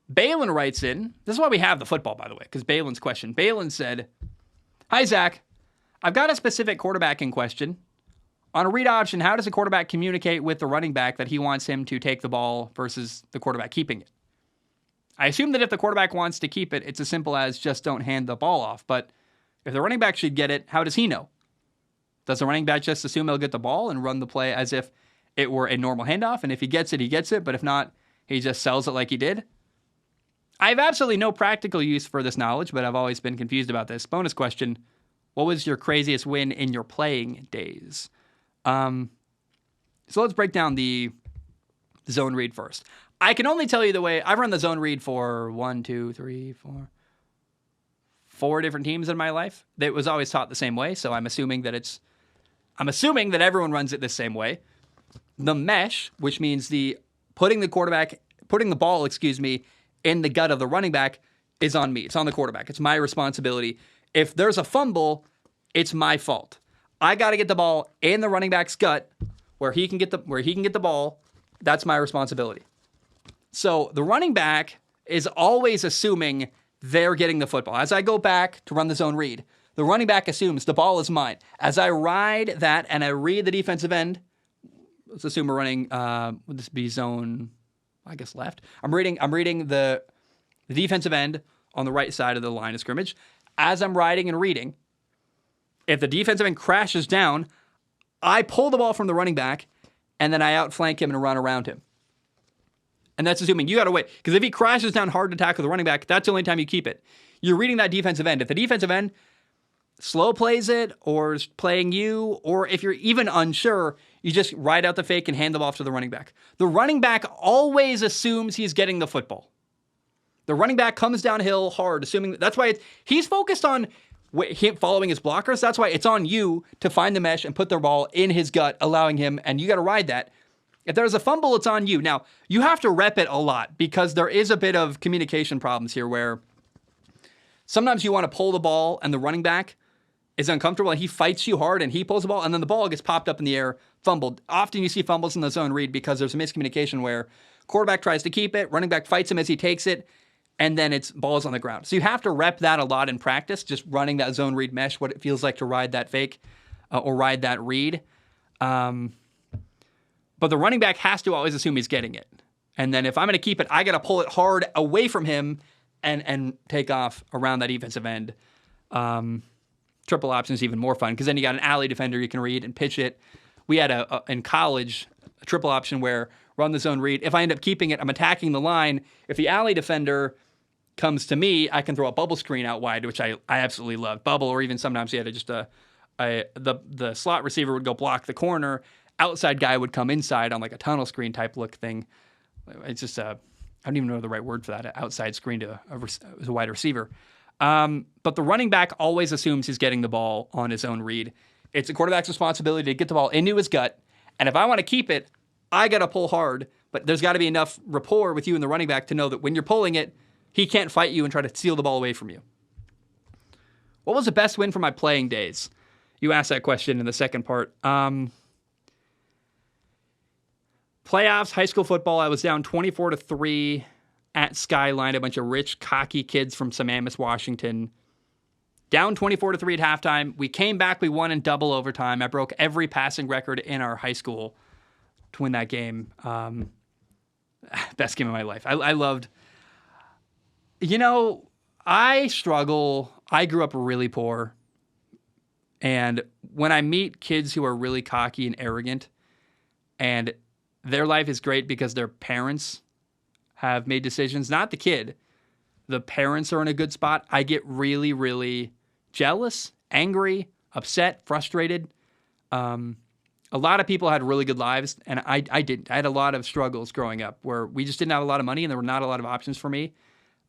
Balin writes in, this is why we have the football, by the way, because Balin's question. Balin said, "Hi, Zach. I've got a specific quarterbacking question. On a read option, how does a quarterback communicate with the running back that he wants him to take the ball versus the quarterback keeping it? I assume that if the quarterback wants to keep it, it's as simple as just don't hand the ball off. But if the running back should get it, how does he know? Does the running back just assume he'll get the ball and run the play as if it were a normal handoff? And if he gets it, he gets it. But if not, he just sells it like he did? I have absolutely no practical use for this knowledge, but I've always been confused about this. Bonus question, what was your craziest win in your playing days?" So let's break down the zone read first. I can only tell you the way I've run the zone read for 4 different teams in my life. It was always taught the same way, so I'm assuming that everyone runs it the same way. The mesh, which means putting the ball, in the gut of the running back, is on me. It's on the quarterback. It's my responsibility. If there's a fumble, it's my fault. I got to get the ball in the running back's gut where he can get the ball. That's my responsibility. So the running back is always assuming they're getting the football. As I go back to run the zone read, the running back assumes the ball is mine. As I ride that and I read the defensive end, let's assume we're running, would this be zone, I guess, left? I'm reading the defensive end on the right side of the line of scrimmage. As I'm riding and reading, if the defensive end crashes down, I pull the ball from the running back, and then I outflank him and run around him. And that's assuming you got to wait. Because if he crashes down hard to tackle the running back, that's the only time you keep it. You're reading that defensive end. If the defensive end slow plays it or is playing you, or if you're even unsure, you just ride out the fake and hand them off to the running back. The running back always assumes he's getting the football. The running back comes downhill hard, assuming that's why he's focused on him following his blockers. That's why it's on you to find the mesh and put the ball in his gut, allowing him, and you got to ride that. If there's a fumble, it's on you. Now, you have to rep it a lot because there is a bit of communication problems here where sometimes you want to pull the ball and the running back is uncomfortable and he fights you hard and he pulls the ball and then the ball gets popped up in the air, fumbled. Often you see fumbles in the zone read because there's a miscommunication where quarterback tries to keep it, running back fights him as he takes it, and then it's balls on the ground. So you have to rep that a lot in practice, just running that zone read mesh, what it feels like to ride that fake or ride that read. But the running back has to always assume he's getting it. And then if I'm going to keep it, I got to pull it hard away from him and take off around that defensive end. Triple option is even more fun because then you got an alley defender you can read and pitch it. We had in college a triple option where run the zone read. If I end up keeping it, I'm attacking the line. If the alley defender comes to me, I can throw a bubble screen out wide, which I absolutely love. Bubble, or even sometimes you had the slot receiver would go block the corner. Outside guy would come inside on like a tunnel screen type look thing. It's just I don't even know the right word for that. Outside screen to a wide receiver. But the running back always assumes he's getting the ball on his own read. It's a quarterback's responsibility to get the ball into his gut. And if I want to keep it, I got to pull hard. But there's got to be enough rapport with you and the running back to know that when you're pulling it, he can't fight you and try to steal the ball away from you. What was the best win from my playing days? You asked that question in the second part. Playoffs, high school football, I was down 24-3 at Skyline, a bunch of rich, cocky kids from SempeRick, Washington. Down 24-3 at halftime. We came back, we won in double overtime. I broke every passing record in our high school to win that game. Best game of my life. I loved... I struggle. I grew up really poor. And when I meet kids who are really cocky and arrogant, and their life is great because their parents have made decisions, not the kid, the parents are in a good spot, I get really, really jealous, angry, upset, frustrated. A lot of people had really good lives, and I didn't. I had a lot of struggles growing up where we just didn't have a lot of money and there were not a lot of options for me.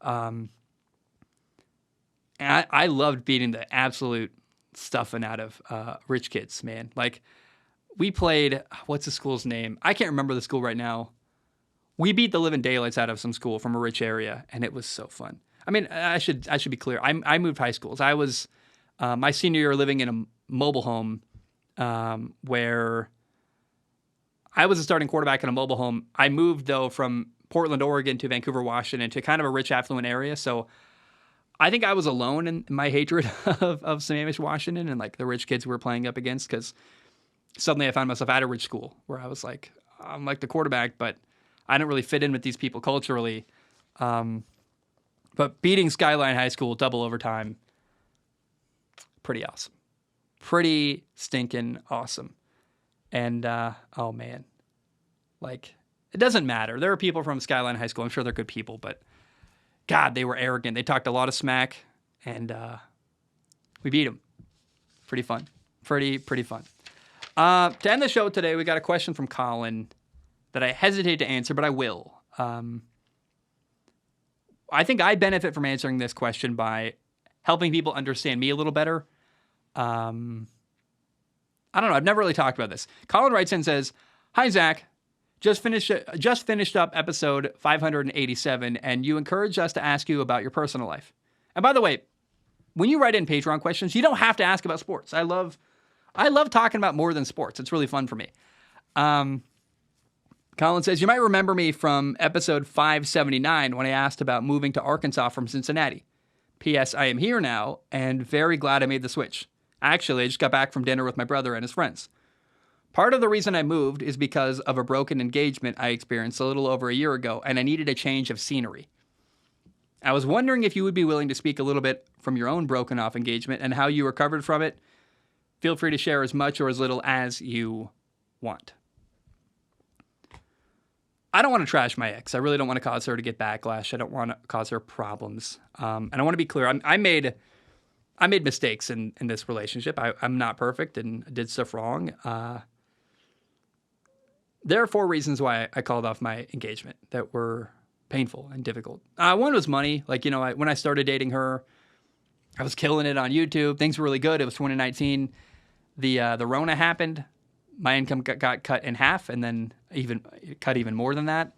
And I loved beating the absolute stuffing out of rich kids, man. Like, we played, what's the school's name? I can't remember the school right now. We beat the living daylights out of some school from a rich area, and it was so fun. I mean, I should be clear. I moved high schools. I was my senior year living in a mobile home where I was a starting quarterback in a mobile home. I moved, though, from Portland, Oregon to Vancouver, Washington, to kind of a rich, affluent area. So I think I was alone in my hatred of SempeRick, Washington, and like the rich kids we were playing up against, because suddenly I found myself at a rich school where I was like, I'm like the quarterback, but I don't really fit in with these people culturally. But beating Skyline High School double overtime, pretty awesome. Pretty stinking awesome. And, oh man, like, it doesn't matter. There are people from Skyline High School. I'm sure they're good people, but God, they were arrogant. They talked a lot of smack, and we beat them. Pretty fun. Pretty fun. To end the show today, we got a question from Collin that I hesitate to answer, but I will. I think I benefit from answering this question by helping people understand me a little better. I don't know. I've never really talked about this. Collin writes in and says, "Hi, Zach. Just finished up episode 587, and you encouraged us to ask you about your personal life. And by the way, when you write in Patreon questions, you don't have to ask about sports. I love talking about more than sports. It's really fun for me." Collin says, "You might remember me from episode 579 when I asked about moving to Arkansas from Cincinnati. P.S. I am here now and very glad I made the switch. Actually, I just got back from dinner with my brother and his friends. Part of the reason I moved is because of a broken engagement I experienced a little over a year ago, and I needed a change of scenery. I was wondering if you would be willing to speak a little bit from your own broken off engagement and how you recovered from it. Feel free to share as much or as little as you want." I don't want to trash my ex. I really don't want to cause her to get backlash. I don't want to cause her problems. And I want to be clear. I made mistakes in this relationship. I'm not perfect and did stuff wrong. There are 4 reasons why I called off my engagement that were painful and difficult. One was money. Like, when I started dating her, I was killing it on YouTube. Things were really good. It was 2019. The Rona happened. My income got cut in half, and then even more than that.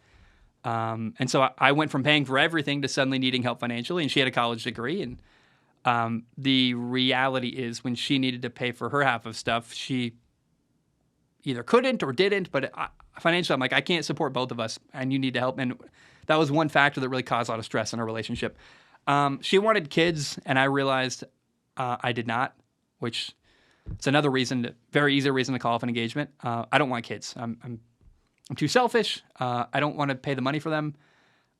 And so I went from paying for everything to suddenly needing help financially. And she had a college degree. And the reality is, when she needed to pay for her half of stuff, she either couldn't or didn't. But financially, I'm like, I can't support both of us, and you need to help. And that was one factor that really caused a lot of stress in our relationship. She wanted kids, and I realized I did not, which is another reason, very easy reason to call off an engagement. I don't want kids. I'm too selfish. I don't want to pay the money for them.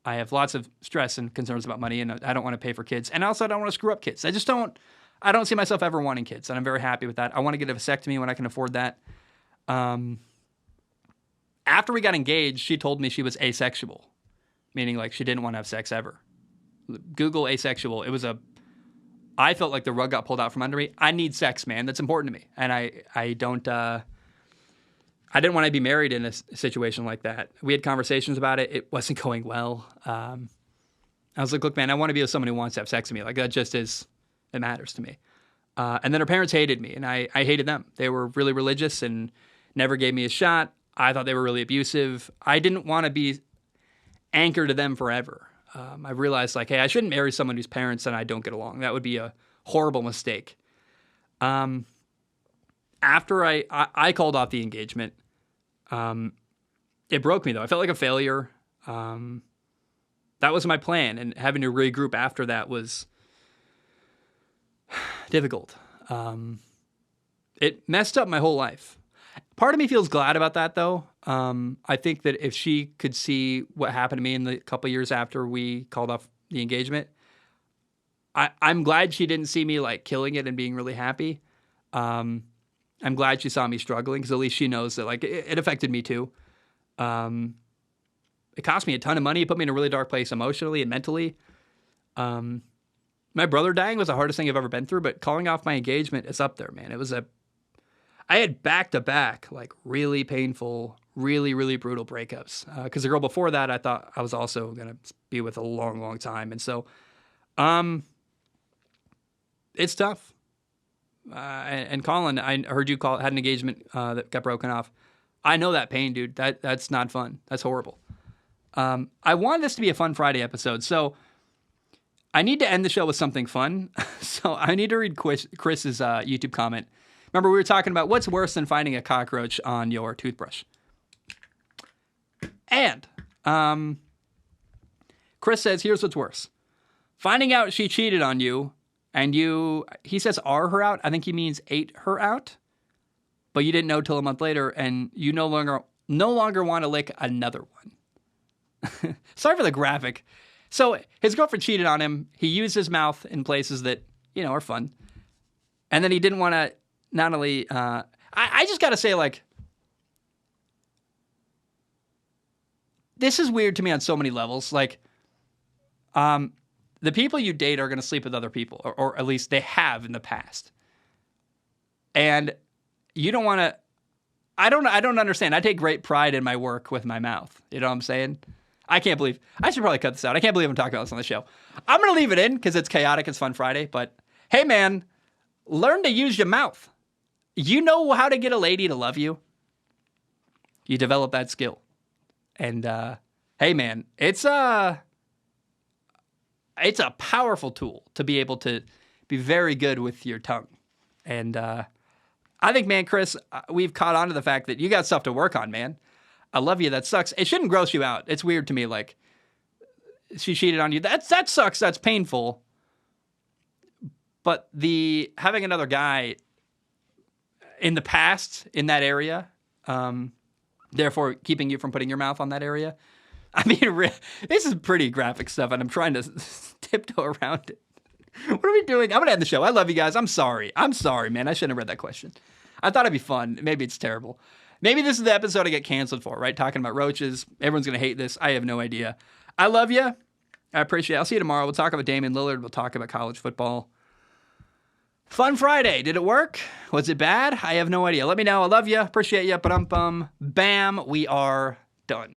I have lots of stress and concerns about money, and I don't want to pay for kids. And also, I don't want to screw up kids. I don't see myself ever wanting kids, and I'm very happy with that. I want to get a vasectomy when I can afford that. After we got engaged, she told me she was asexual, meaning like she didn't want to have sex ever. Google asexual. I felt like the rug got pulled out from under me. I need sex, man. That's important to me. And I didn't want to be married in a situation like that. We had conversations about it. It wasn't going well. I was like, look, man, I want to be with someone who wants to have sex with me. Like that just is, it matters to me. And then her parents hated me and I hated them. They were really religious and never gave me a shot. I thought they were really abusive. I didn't want to be anchored to them forever. I realized like, hey, I shouldn't marry someone whose parents and I don't get along. That would be a horrible mistake. After I called off the engagement, it broke me though. I felt like a failure. That was my plan, and having to regroup after that was difficult. It messed up my whole life. Part of me feels glad about that though. I think that if she could see what happened to me in the couple years after we called off the engagement, I'm glad she didn't see me like killing it and being really happy. I'm glad she saw me struggling because at least she knows that like it affected me too. It cost me a ton of money. It put me in a really dark place emotionally and mentally. My brother dying was the hardest thing I've ever been through, but calling off my engagement is up there, man. I had back-to-back, like really painful, really, really brutal breakups. Because the girl before that, I thought I was also going to be with a long, long time. And so, it's tough. And Collin, I heard you had an engagement that got broken off. I know that pain, dude. That's not fun. That's horrible. I wanted this to be a fun Friday episode, so I need to end the show with something fun. So I need to read Chris's YouTube comment. Remember, we were talking about what's worse than finding a cockroach on your toothbrush. And Chris says, here's what's worse. Finding out she cheated on you and he says R her out. I think he means ate her out. But you didn't know till a month later and you no longer want to lick another one. Sorry for the graphic. So his girlfriend cheated on him. He used his mouth in places that, are fun. And then he didn't want to not only, I just got to say, like, this is weird to me on so many levels. Like, the people you date are going to sleep with other people, or at least they have in the past. And you don't want to, I don't understand. I take great pride in my work with my mouth. You know what I'm saying? I should probably cut this out. I can't believe I'm talking about this on the show. I'm going to leave it in because it's chaotic. It's Fun Friday. But hey, man, learn to use your mouth. You know how to get a lady to love you. You develop that skill. And hey, man, it's a powerful tool to be able to be very good with your tongue. And I think, man, Chris, we've caught on to the fact that you got stuff to work on, man. I love you. That sucks. It shouldn't gross you out. It's weird to me. Like, she cheated on you. That sucks. That's painful. But having another guy in the past in that area, therefore keeping you from putting your mouth on that area. I mean, this is pretty graphic stuff, and I'm trying to tiptoe around it. What are we doing? I'm going to end the show. I love you guys. I'm sorry, man. I shouldn't have read that question. I thought it'd be fun. Maybe it's terrible. Maybe this is the episode I get canceled for, right? Talking about roaches. Everyone's going to hate this. I have no idea. I love you. I appreciate it. I'll see you tomorrow. We'll talk about Damian Lillard. We'll talk about college football. Fun Friday. Did it work? Was it bad? I have no idea. Let me know. I love you. Appreciate you. Bam. We are done.